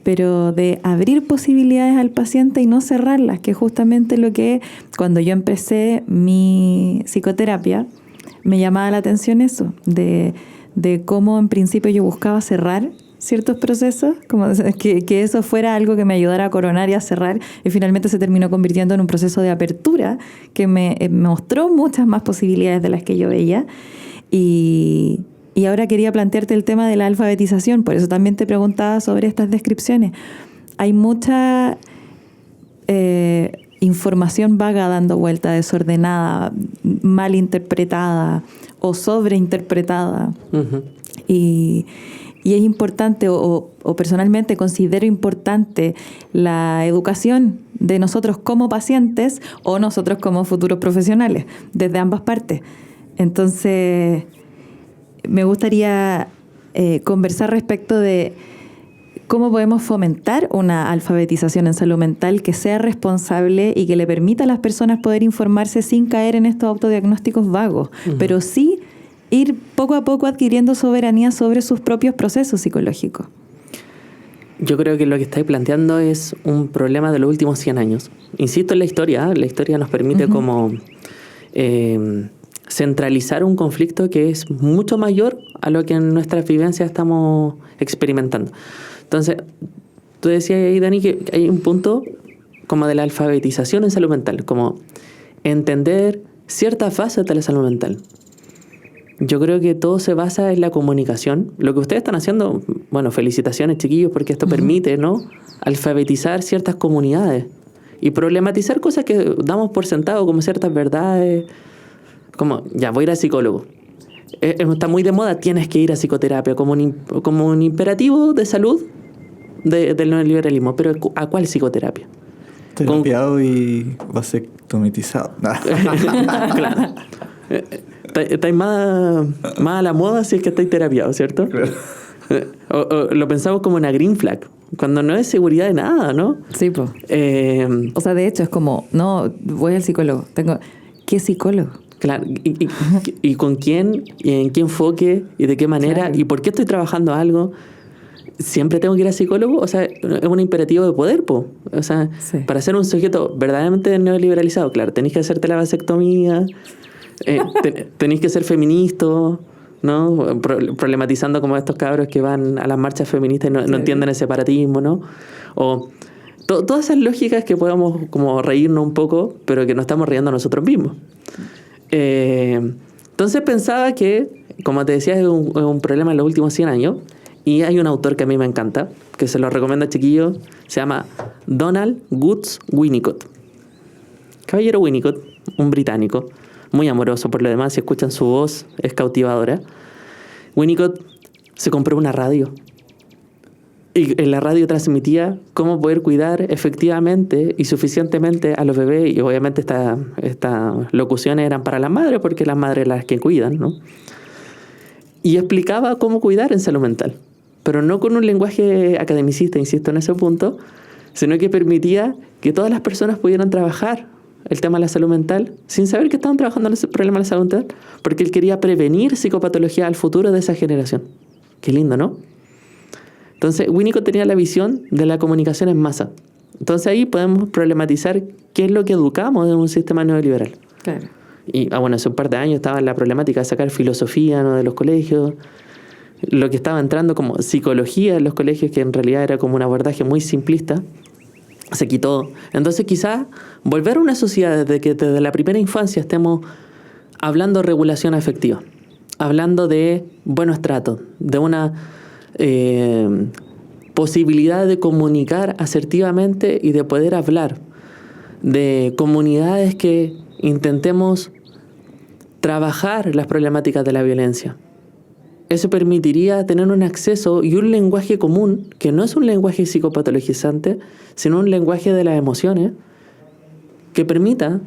pero de abrir posibilidades al paciente y no cerrarlas, que es justamente lo que cuando yo empecé mi psicoterapia me llamaba la atención eso, de cómo en principio yo buscaba cerrar ciertos procesos, como que eso fuera algo que me ayudara a coronar y a cerrar, y finalmente se terminó convirtiendo en un proceso de apertura que me mostró muchas más posibilidades de las que yo veía. Y ahora quería plantearte el tema de la alfabetización, por eso también te preguntaba sobre estas descripciones. Hay mucha información vaga dando vuelta, desordenada, mal interpretada o sobreinterpretada. Uh-huh. Y es importante, o personalmente considero importante, la educación de nosotros como pacientes o nosotros como futuros profesionales, desde ambas partes. Entonces, me gustaría conversar respecto de cómo podemos fomentar una alfabetización en salud mental que sea responsable y que le permita a las personas poder informarse sin caer en estos autodiagnósticos vagos, uh-huh. pero sí ir poco a poco adquiriendo soberanía sobre sus propios procesos psicológicos. Yo creo que lo que estáis planteando es un problema de los últimos 100 años. Insisto en la historia nos permite uh-huh. como centralizar un conflicto que es mucho mayor a lo que en nuestras vivencias estamos experimentando. Entonces, tú decías ahí, Dani, que hay un punto como de la alfabetización en salud mental, como entender ciertas bases de la salud mental. Yo creo que todo se basa en la comunicación. Lo que ustedes están haciendo, bueno, felicitaciones, chiquillos, porque esto uh-huh. permite, ¿no?, alfabetizar ciertas comunidades y problematizar cosas que damos por sentado como ciertas verdades, como, ya, voy a ir al psicólogo. Está muy de moda, tienes que ir a psicoterapia, como un imperativo de salud del neoliberalismo. Pero ¿a cuál psicoterapia? Terapiado y vasectomitizado. Claro. Estáis más a la moda si es que estáis terapiados, ¿cierto? Claro. O lo pensamos como una green flag, cuando no es seguridad de nada, ¿no? Sí, pues. O sea, de hecho es como, no, voy al psicólogo. ¿Qué psicólogo? Claro, y con quién, y en qué enfoque, y de qué manera, claro. y por qué estoy trabajando algo. ¿Siempre tengo que ir al psicólogo? O sea, es un imperativo de poder, po. O sea, sí. Para ser un sujeto verdaderamente neoliberalizado, claro, tenéis que hacerte la vasectomía, tenéis que ser feminista, ¿no? Problematizando como estos cabros que van a las marchas feministas y no entienden el separatismo, ¿no? O todas esas lógicas que podamos como reírnos un poco, pero que no estamos riendo nosotros mismos. Entonces pensaba que, como te decía, es un problema en los últimos 100 años. Y hay un autor que a mí me encanta, que se lo recomiendo a chiquillos, se llama Donald Woods Winnicott. Caballero Winnicott, un británico, muy amoroso por lo demás, si escuchan su voz es cautivadora. Winnicott se compró una radio. Y en la radio transmitía cómo poder cuidar efectivamente y suficientemente a los bebés. Y obviamente estas locuciones eran para las madres, porque las madres las que cuidan, ¿no? Y explicaba cómo cuidar en salud mental. Pero no con un lenguaje academicista, insisto en ese punto, sino que permitía que todas las personas pudieran trabajar el tema de la salud mental sin saber que estaban trabajando en el problema de la salud mental, porque él quería prevenir psicopatología al futuro de esa generación. Qué lindo, ¿no? Entonces, Winnicott tenía la visión de la comunicación en masa. Entonces ahí podemos problematizar qué es lo que educamos en un sistema neoliberal. Claro. Y hace un par de años estaba la problemática de sacar filosofía, ¿no?, de los colegios. Lo que estaba entrando como psicología en los colegios, que en realidad era como un abordaje muy simplista, se quitó. Entonces quizás volver a una sociedad desde que desde la primera infancia estemos hablando de regulación afectiva, hablando de buenos tratos, de una posibilidad de comunicar asertivamente y de poder hablar, de comunidades que intentemos trabajar las problemáticas de la violencia. Eso permitiría tener un acceso y un lenguaje común, que no es un lenguaje psicopatologizante, sino un lenguaje de las emociones, que permita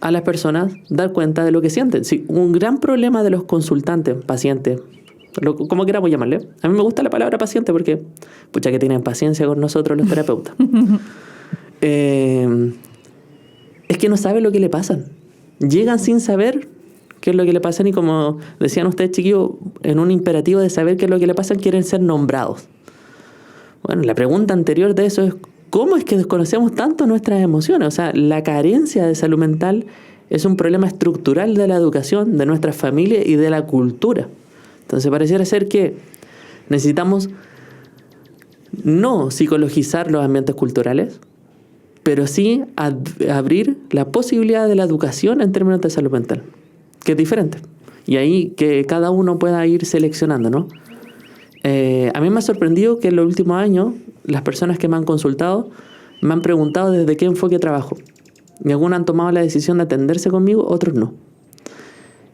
a las personas dar cuenta de lo que sienten. Sí, un gran problema de los consultantes, pacientes, como queramos llamarle. A mí me gusta la palabra paciente porque, pucha, que tienen paciencia con nosotros los terapeutas. Es que no saben lo que le pasan. Llegan sin saber qué es lo que le pasan y, como decían ustedes, chiquillos, en un imperativo de saber qué es lo que le pasan, quieren ser nombrados. Bueno, la pregunta anterior de eso es: ¿cómo es que desconocemos tanto nuestras emociones? O sea, la carencia de salud mental es un problema estructural de la educación, de nuestras familias y de la cultura. Entonces pareciera ser que necesitamos no psicologizar los ambientes culturales, pero sí abrir la posibilidad de la educación en términos de salud mental, que es diferente. Y ahí que cada uno pueda ir seleccionando, ¿no? A mí me ha sorprendido que en los últimos años las personas que me han consultado me han preguntado desde qué enfoque trabajo. Y algunos han tomado la decisión de atenderse conmigo, otros no.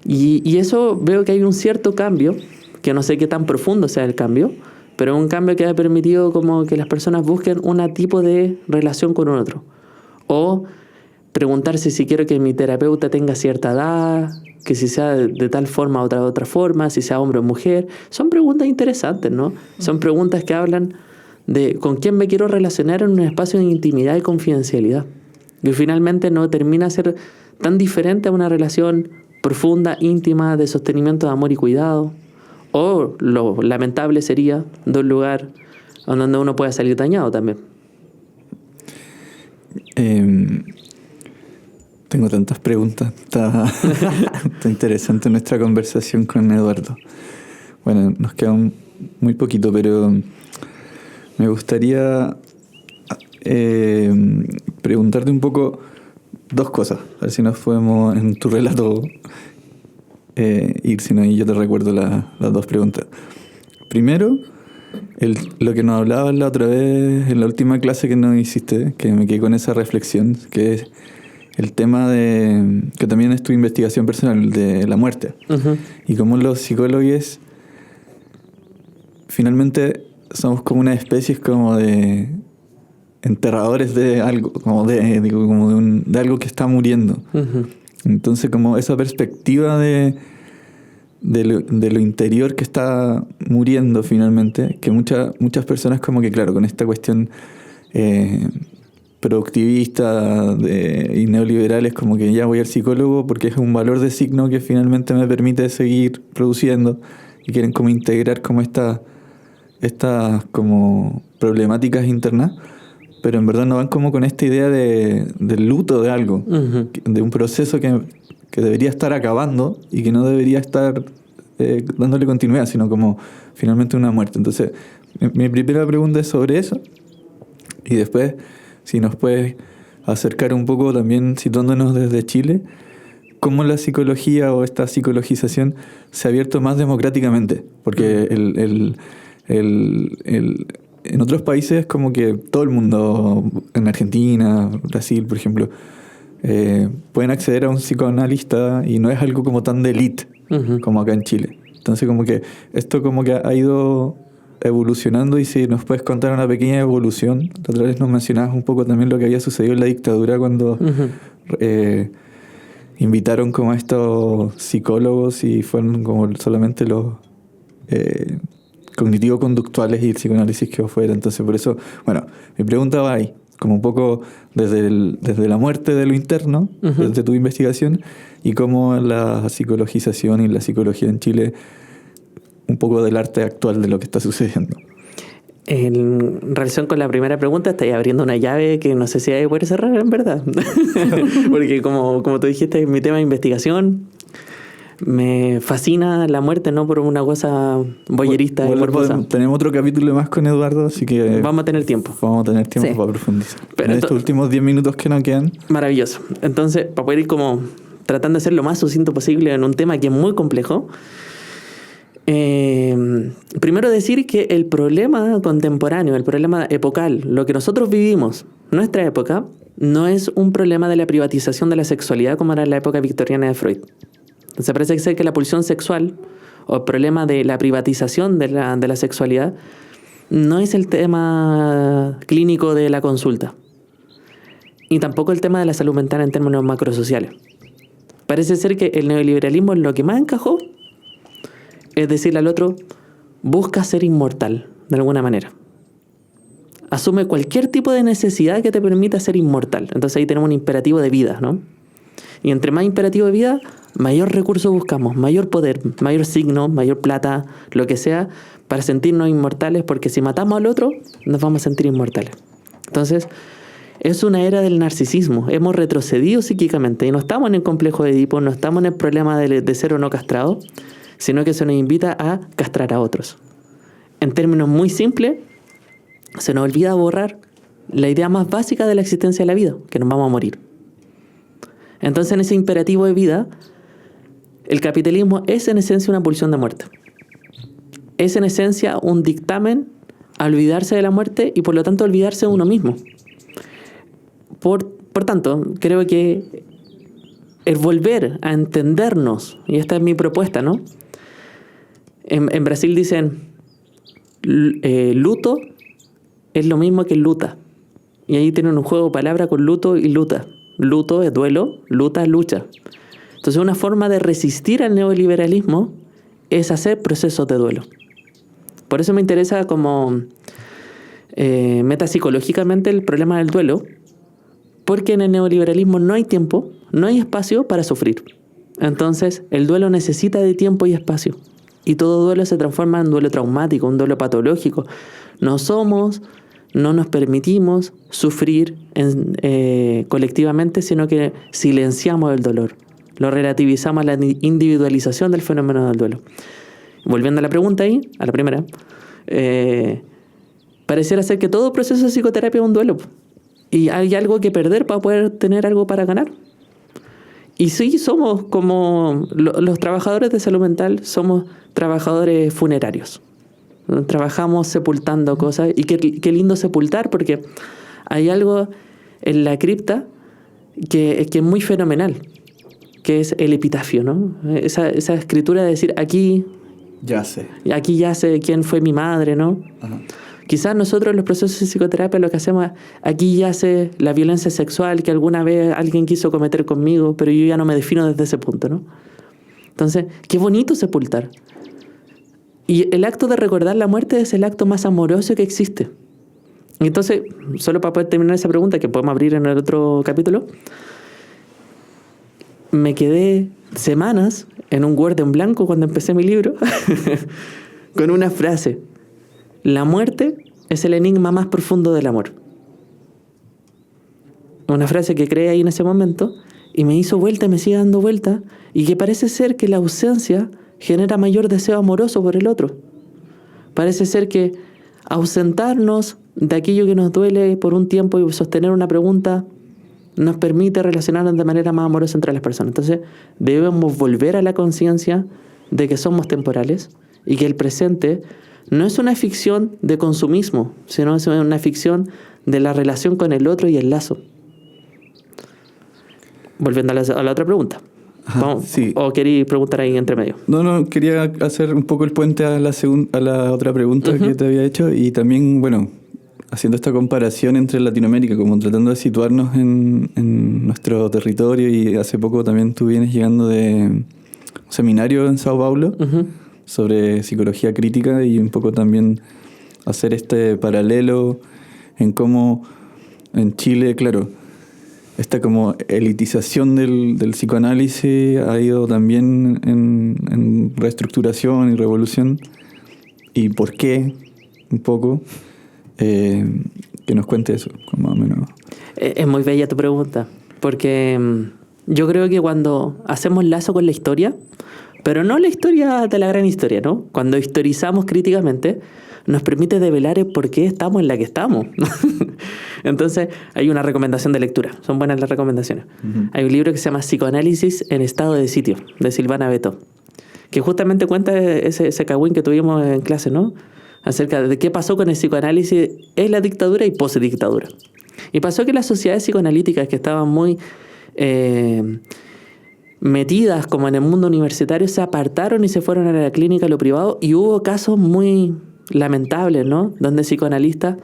Y eso veo que hay un cierto cambio, que no sé qué tan profundo sea el cambio, pero es un cambio que ha permitido como que las personas busquen un tipo de relación con un otro. O preguntarse si quiero que mi terapeuta tenga cierta edad, que si sea de tal forma o de otra forma, si sea hombre o mujer. Son preguntas interesantes, ¿no? Son preguntas que hablan de con quién me quiero relacionar en un espacio de intimidad y confidencialidad. Y finalmente no termina a ser tan diferente a una relación profunda, íntima, de sostenimiento de amor y cuidado. O lo lamentable sería de un lugar donde uno pueda salir dañado también. Tengo tantas preguntas. Está interesante nuestra conversación con Eduardo. Bueno, nos queda muy poquito, pero me gustaría preguntarte un poco dos cosas. A ver si nos podemos en tu relato ir, si no, y yo te recuerdo las dos preguntas. Primero, lo que nos hablabas la otra vez en la última clase que nos hiciste, que me quedé con esa reflexión, que es el tema de, que también es tu investigación personal, de la muerte. Uh-huh. Y cómo los psicólogos finalmente somos como una especie como de enterradores de algo, como de algo que está muriendo. Uh-huh. Entonces, como esa perspectiva de lo interior que está muriendo finalmente, que muchas personas como que, claro, con esta cuestión productivista y neoliberal, es como que ya voy al psicólogo porque es un valor de signo que finalmente me permite seguir produciendo, y quieren como integrar como estas como problemáticas internas, pero en verdad no van como con esta idea del luto de algo, uh-huh, de un proceso que debería estar acabando y que no debería estar dándole continuidad, sino como finalmente una muerte. Entonces, mi primera pregunta es sobre eso, y después, si nos puedes acercar un poco también, situándonos desde Chile, cómo la psicología o esta psicologización se ha abierto más democráticamente, porque en otros países como que todo el mundo, en Argentina, Brasil, por ejemplo, pueden acceder a un psicoanalista y no es algo como tan de élite, uh-huh, como acá en Chile. Entonces como que esto como que ha ido evolucionando, y si nos puedes contar una pequeña evolución. La otra vez nos mencionabas un poco también lo que había sucedido en la dictadura cuando uh-huh, invitaron como a estos psicólogos y fueron como solamente los cognitivo-conductuales y el psicoanálisis que fuera. Entonces por eso, bueno, mi pregunta va ahí, como un poco desde la muerte de lo interno, uh-huh, desde tu investigación, y cómo la psicologización y la psicología en Chile, un poco del arte actual de lo que está sucediendo. En relación con la primera pregunta, estoy abriendo una llave que no sé si hay que poder cerrar, en verdad. Porque como tú dijiste, es mi tema de investigación. Me fascina la muerte, no por una cosa boyerista y morbosa. Tenemos otro capítulo más con Eduardo, así que vamos a tener tiempo. Sí, para profundizar. Pero en estos últimos 10 minutos que nos quedan. Maravilloso. Entonces, para poder ir como tratando de ser lo más sucinto posible en un tema que es muy complejo, primero decir que el problema contemporáneo, el problema epocal, lo que nosotros vivimos, nuestra época, no es un problema de la privatización de la sexualidad como era en la época victoriana de Freud. Entonces parece ser que la pulsión sexual o el problema de la privatización de la sexualidad no es el tema clínico de la consulta, y tampoco el tema de la salud mental en términos macrosociales. Parece ser que el neoliberalismo es lo que más encajó es decirle al otro, busca ser inmortal, de alguna manera. Asume cualquier tipo de necesidad que te permita ser inmortal. Entonces ahí tenemos un imperativo de vida, ¿no? Y entre más imperativo de vida, mayor recurso buscamos, mayor poder, mayor signo, mayor plata, lo que sea, para sentirnos inmortales, porque si matamos al otro, nos vamos a sentir inmortales. Entonces, es una era del narcisismo. Hemos retrocedido psíquicamente y no estamos en el complejo de Edipo, no estamos en el problema de ser o no castrado, sino que se nos invita a castrar a otros. En términos muy simples, se nos olvida borrar la idea más básica de la existencia de la vida, que nos vamos a morir. Entonces, en ese imperativo de vida, el capitalismo es en esencia una pulsión de muerte. Es en esencia un dictamen a olvidarse de la muerte y por lo tanto olvidarse de uno mismo. Por tanto, creo que el volver a entendernos, y esta es mi propuesta, ¿no? En Brasil dicen, luto es lo mismo que luta. Y ahí tienen un juego de palabras con luto y luta. Luto es duelo, luta es lucha. Entonces una forma de resistir al neoliberalismo es hacer procesos de duelo. Por eso me interesa como metapsicológicamente el problema del duelo, porque en el neoliberalismo no hay tiempo, no hay espacio para sufrir. Entonces el duelo necesita de tiempo y espacio. Y todo duelo se transforma en duelo traumático, un duelo patológico. No nos permitimos sufrir colectivamente, sino que silenciamos el dolor. Lo relativizamos a la individualización del fenómeno del duelo. Volviendo a la pregunta ahí, a la primera, pareciera ser que todo proceso de psicoterapia es un duelo. Y hay algo que perder para poder tener algo para ganar. Y sí, somos como los trabajadores de salud mental, somos trabajadores funerarios. Trabajamos sepultando cosas. Y qué lindo sepultar, porque hay algo en la cripta que es muy fenomenal, que es el epitafio, ¿no? Esa escritura de decir, aquí yace quién fue mi madre, ¿no? Ajá. Quizás nosotros en los procesos de psicoterapia lo que hacemos es, aquí yace la violencia sexual que alguna vez alguien quiso cometer conmigo, pero yo ya no me defino desde ese punto, ¿no? Entonces, qué bonito sepultar. Y el acto de recordar la muerte es el acto más amoroso que existe. Entonces, solo para poder terminar esa pregunta, que podemos abrir en el otro capítulo, me quedé semanas en un Word en blanco cuando empecé mi libro con una frase: la muerte es el enigma más profundo del amor. Una frase que creé ahí en ese momento y me hizo vuelta y me sigue dando vuelta, y que parece ser que la ausencia genera mayor deseo amoroso por el otro. Parece ser que ausentarnos de aquello que nos duele por un tiempo y sostener una pregunta nos permite relacionarnos de manera más amorosa entre las personas. Entonces debemos volver a la conciencia de que somos temporales y que el presente no es una ficción de consumismo, sino es una ficción de la relación con el otro y el lazo. Volviendo a la otra pregunta. Ajá, sí. ¿O queréis preguntar ahí entre medio? No, quería hacer un poco el puente a la otra pregunta que te había hecho, y también, bueno, haciendo esta comparación entre Latinoamérica, como tratando de situarnos en nuestro territorio, y hace poco también tú vienes llegando de un seminario en Sao Paulo sobre psicología crítica, y un poco también hacer este paralelo en cómo en Chile, claro, esta como elitización del psicoanálisis ha ido también en reestructuración y revolución. ¿Y por qué? Un poco. Que nos cuente eso, más o menos. Es muy bella tu pregunta, porque yo creo que cuando hacemos lazo con la historia, pero no la historia de la gran historia, ¿no? Cuando historizamos críticamente, nos permite develar el por qué estamos en la que estamos. Entonces, hay una recomendación de lectura. Son buenas las recomendaciones. Hay un libro que se llama Psicoanálisis en estado de sitio, de Silvana Beto, que justamente cuenta ese cagüín que tuvimos en clase, ¿no? Acerca de qué pasó con el psicoanálisis en la dictadura y post-dictadura. Y pasó que las sociedades psicoanalíticas, que estaban muy metidas como en el mundo universitario, se apartaron y se fueron a la clínica, a lo privado, y hubo casos muy lamentables, ¿no? Donde psicoanalistas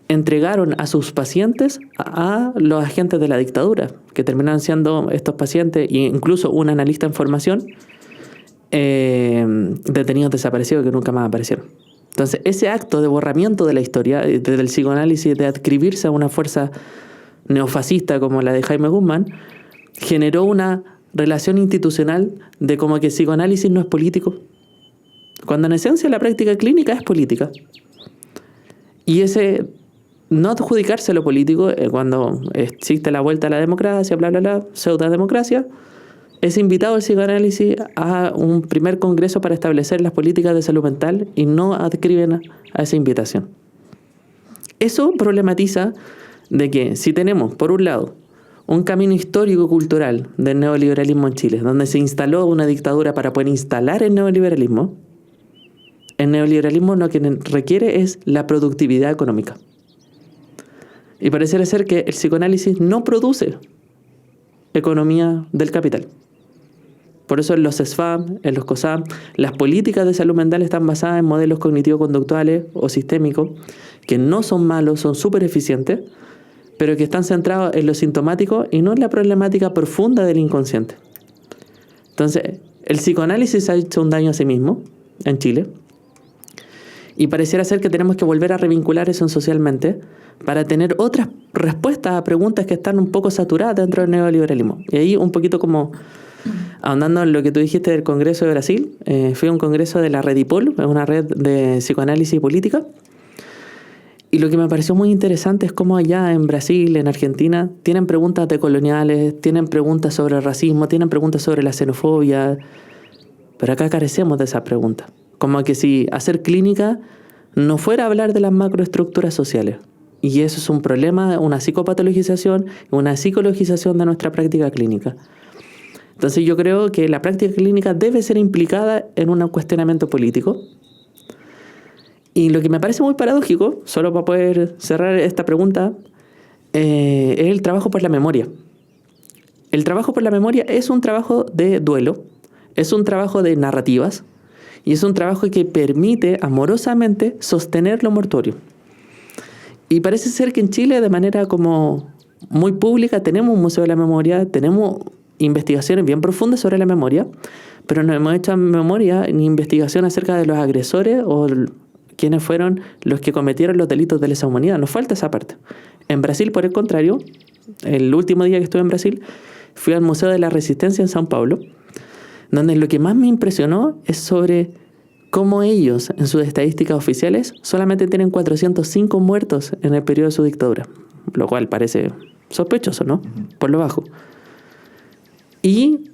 entregaron a sus pacientes a los agentes de la dictadura, que terminaron siendo estos pacientes, e incluso un analista en formación, detenidos desaparecidos que nunca más aparecieron. Entonces, ese acto de borramiento de la historia, desde el psicoanálisis, de adscribirse a una fuerza neofascista como la de Jaime Guzmán, generó una relación institucional de como que el psicoanálisis no es político, cuando en esencia la práctica clínica es política. Y ese no adjudicarse lo político, cuando existe la vuelta a la democracia, bla, bla, bla, pseudodemocracia, es invitado el psicoanálisis a un primer congreso para establecer las políticas de salud mental y no adscriben a esa invitación. Eso problematiza de que si tenemos, por un lado, un camino histórico-cultural del neoliberalismo en Chile, donde se instaló una dictadura para poder instalar el neoliberalismo lo que requiere es la productividad económica. Y pareciera ser que el psicoanálisis no produce economía del capital. Por eso en los SFAM, en los COSAM, las políticas de salud mental están basadas en modelos cognitivo-conductuales o sistémicos, que no son malos, son súper eficientes, pero que están centrados en lo sintomático y no en la problemática profunda del inconsciente. Entonces, el psicoanálisis ha hecho un daño a sí mismo en Chile, y pareciera ser que tenemos que volver a revincular eso socialmente para tener otras respuestas a preguntas que están un poco saturadas dentro del neoliberalismo. Y ahí un poquito como ahondando en lo que tú dijiste del Congreso de Brasil, fui a un congreso de la Redipol, es una red de psicoanálisis y política, y lo que me pareció muy interesante es cómo allá en Brasil, en Argentina, tienen preguntas decoloniales, tienen preguntas sobre el racismo, tienen preguntas sobre la xenofobia, pero acá carecemos de esas preguntas. Como que si hacer clínica no fuera a hablar de las macroestructuras sociales. Y eso es un problema, una psicopatologización, una psicologización de nuestra práctica clínica. Entonces yo creo que la práctica clínica debe ser implicada en un cuestionamiento político. Y lo que me parece muy paradójico, solo para poder cerrar esta pregunta, es el trabajo por la memoria. El trabajo por la memoria es un trabajo de duelo, es un trabajo de narrativas, y es un trabajo que permite amorosamente sostener lo mortuorio. Y parece ser que en Chile, de manera como muy pública, tenemos un museo de la memoria, tenemos investigaciones bien profundas sobre la memoria, pero no hemos hecho memoria ni investigación acerca de los agresores o quiénes fueron los que cometieron los delitos de lesa humanidad. Nos falta esa parte. En Brasil, por el contrario, el último día que estuve en Brasil, fui al Museo de la Resistencia en São Paulo, donde lo que más me impresionó es sobre cómo ellos, en sus estadísticas oficiales, solamente tienen 405 muertos en el periodo de su dictadura, lo cual parece sospechoso, ¿no? Por lo bajo. Y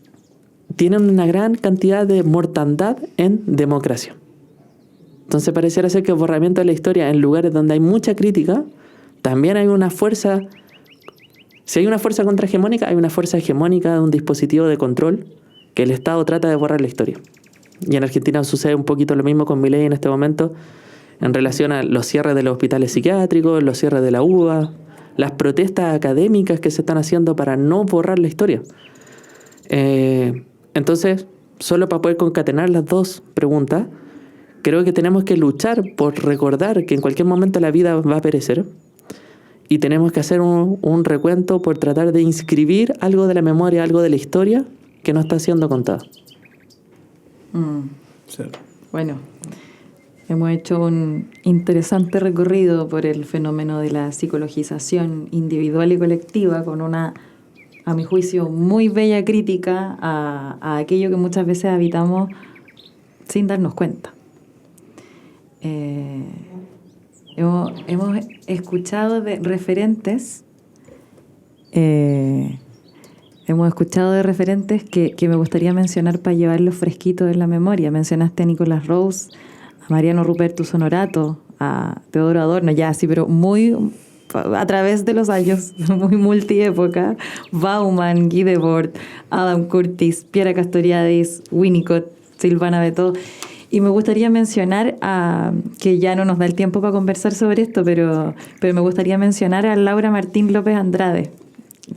tienen una gran cantidad de mortandad en democracia. Entonces pareciera ser que el borramiento de la historia en lugares donde hay mucha crítica, también hay una fuerza. Si hay una fuerza contrahegemónica, hay una fuerza hegemónica de un dispositivo de control que el Estado trata de borrar la historia. Y en Argentina sucede un poquito lo mismo con Milei en este momento, en relación a los cierres de los hospitales psiquiátricos, los cierres de la UBA, las protestas académicas que se están haciendo para no borrar la historia. Entonces, solo para poder concatenar las dos preguntas, creo que tenemos que luchar por recordar que en cualquier momento la vida va a perecer, y tenemos que hacer un recuento por tratar de inscribir algo de la memoria, algo de la historia que no está siendo contada. Sí. Bueno, hemos hecho un interesante recorrido por el fenómeno de la psicologización individual y colectiva, con una, a mi juicio, muy bella crítica a aquello que muchas veces habitamos sin darnos cuenta. Hemos escuchado de referentes que me gustaría mencionar para llevarlos fresquitos en la memoria. Mencionaste a Nicolás Rose, a Mariano Rupertus Honorato, a Teodoro Adorno, ya sí, pero muy a través de los años, muy multiépoca, Bauman, Guy Debord, Adam Curtis, Piera Castoriadis, Winnicott, Silvana Betó. Y me gustaría mencionar, que ya no nos da el tiempo para conversar sobre esto, pero me gustaría mencionar a Laura Martín López Andrade,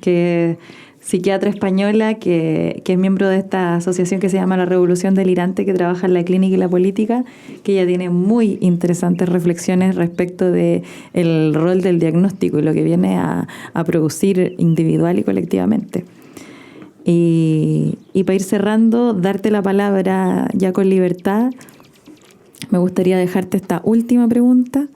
que es psiquiatra española, que es miembro de esta asociación que se llama La Revolución Delirante, que trabaja en la clínica y la política, que ella tiene muy interesantes reflexiones respecto de el rol del diagnóstico y lo que viene a producir individual y colectivamente. Y para ir cerrando, darte la palabra ya con libertad, me gustaría dejarte esta última pregunta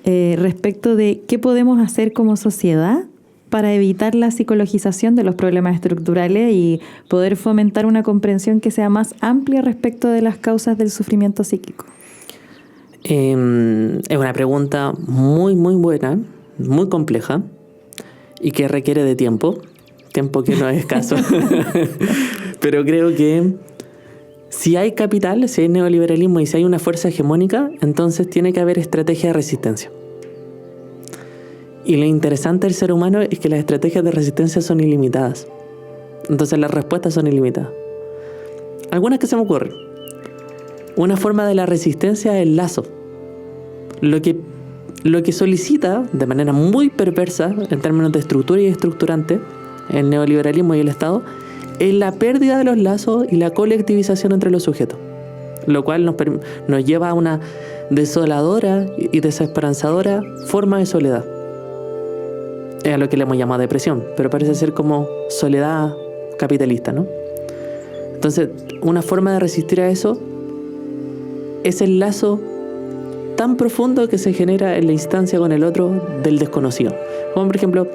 respecto de qué podemos hacer como sociedad para evitar la psicologización de los problemas estructurales y poder fomentar una comprensión que sea más amplia respecto de las causas del sufrimiento psíquico. Es una pregunta muy, muy buena, muy compleja y que requiere de tiempo que no es escaso. Pero creo que si hay capital, si hay neoliberalismo y si hay una fuerza hegemónica, entonces tiene que haber estrategia de resistencia. Y lo interesante del ser humano es que las estrategias de resistencia son ilimitadas. Entonces las respuestas son ilimitadas. Algunas que se me ocurren. Una forma de la resistencia es el lazo. Lo que solicita, de manera muy perversa, en términos de estructura y estructurante, el neoliberalismo y el Estado, es la pérdida de los lazos y la colectivización entre los sujetos. Lo cual nos lleva a una desoladora y desesperanzadora forma de soledad. Es a lo que le hemos llamado depresión, pero parece ser como soledad capitalista, ¿no? Entonces, una forma de resistir a eso es el lazo tan profundo que se genera en la instancia con el otro del desconocido. Como por ejemplo,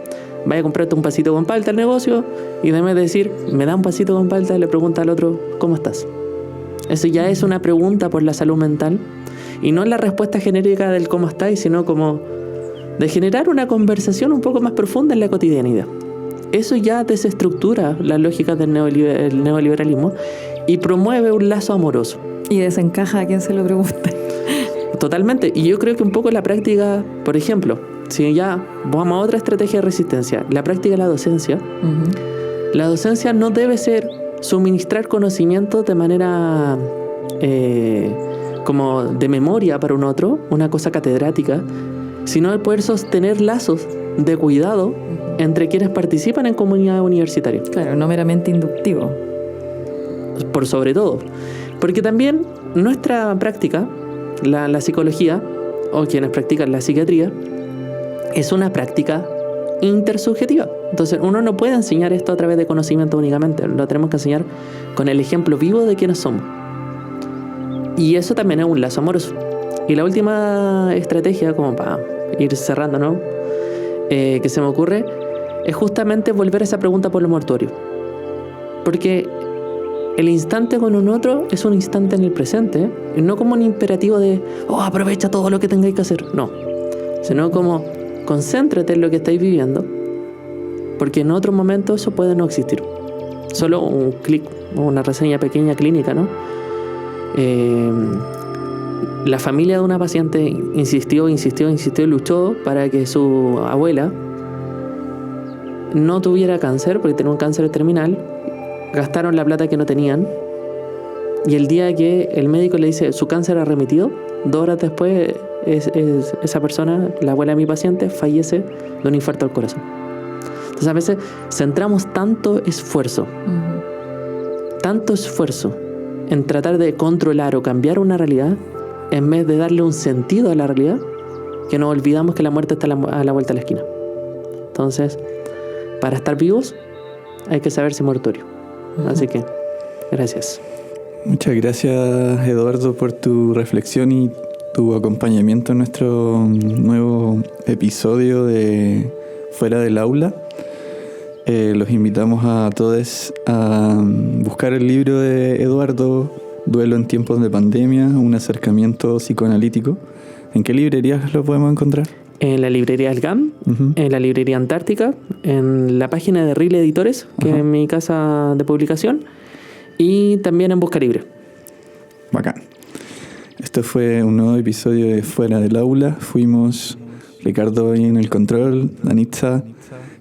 vaya a comprarte un pasito con palta al negocio y en vez de decir, me da un pasito con palta, le pregunta al otro, ¿cómo estás? Eso ya es una pregunta por la salud mental y no la respuesta genérica del cómo estás, sino como de generar una conversación un poco más profunda en la cotidianidad. Eso ya desestructura las lógicas del neoliberalismo y promueve un lazo amoroso. Y desencaja a quien se lo pregunte. Totalmente. Y yo creo que un poco la práctica, por ejemplo, si ya vamos a otra estrategia de resistencia, la práctica de la docencia, la docencia no debe ser suministrar conocimiento de manera como de memoria para un otro, una cosa catedrática, sino el poder sostener lazos de cuidado entre quienes participan en comunidad universitaria. Claro, no meramente inductivo. Por sobre todo. Porque también nuestra práctica, la psicología, o quienes practican la psiquiatría, es una práctica intersubjetiva. Entonces uno no puede enseñar esto a través de conocimiento únicamente, lo tenemos que enseñar con el ejemplo vivo de quienes somos. Y eso también es un lazo amoroso. Y la última estrategia, como para ir cerrando, ¿no? Que se me ocurre, es justamente volver a esa pregunta por lo mortuorio. Porque el instante con un otro es un instante en el presente, y no como un imperativo de, aprovecha todo lo que tengáis que hacer. No, sino como, concéntrate en lo que estáis viviendo, porque en otro momento eso puede no existir. Solo un clic, una reseña pequeña clínica, ¿no? La familia de una paciente insistió y luchó para que su abuela no tuviera cáncer, porque tenía un cáncer terminal. Gastaron la plata que no tenían y el día que el médico le dice su cáncer ha remitido, 2 horas después esa persona, la abuela de mi paciente, fallece de un infarto al corazón. Entonces a veces centramos tanto esfuerzo en tratar de controlar o cambiar una realidad en vez de darle un sentido a la realidad, que nos olvidamos que la muerte está a la vuelta de la esquina. Entonces, para estar vivos hay que saberse mortuorio. Así que, gracias. Muchas gracias, Eduardo, por tu reflexión y tu acompañamiento en nuestro nuevo episodio de Fuera del Aula. Los invitamos a todos a buscar el libro de Eduardo, Duelo en tiempos de pandemia, un acercamiento psicoanalítico. ¿En qué librerías lo podemos encontrar? En la librería El GAM, en la librería Antártica, en la página de RIL Editores, que es mi casa de publicación, y también en Busca Libre. Bacán. Esto fue un nuevo episodio de Fuera del Aula. Fuimos Ricardo ahí en el control, Danitza,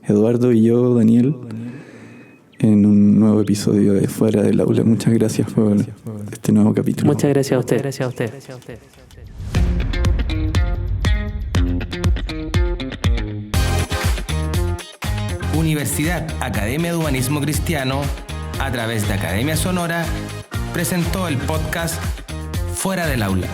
Eduardo y yo, Daniel, en un nuevo episodio de Fuera del Aula. Muchas gracias por este nuevo capítulo. Muchas gracias a usted. Universidad Academia de Humanismo Cristiano, a través de Academia Sonora, presentó el podcast Fuera del Aula.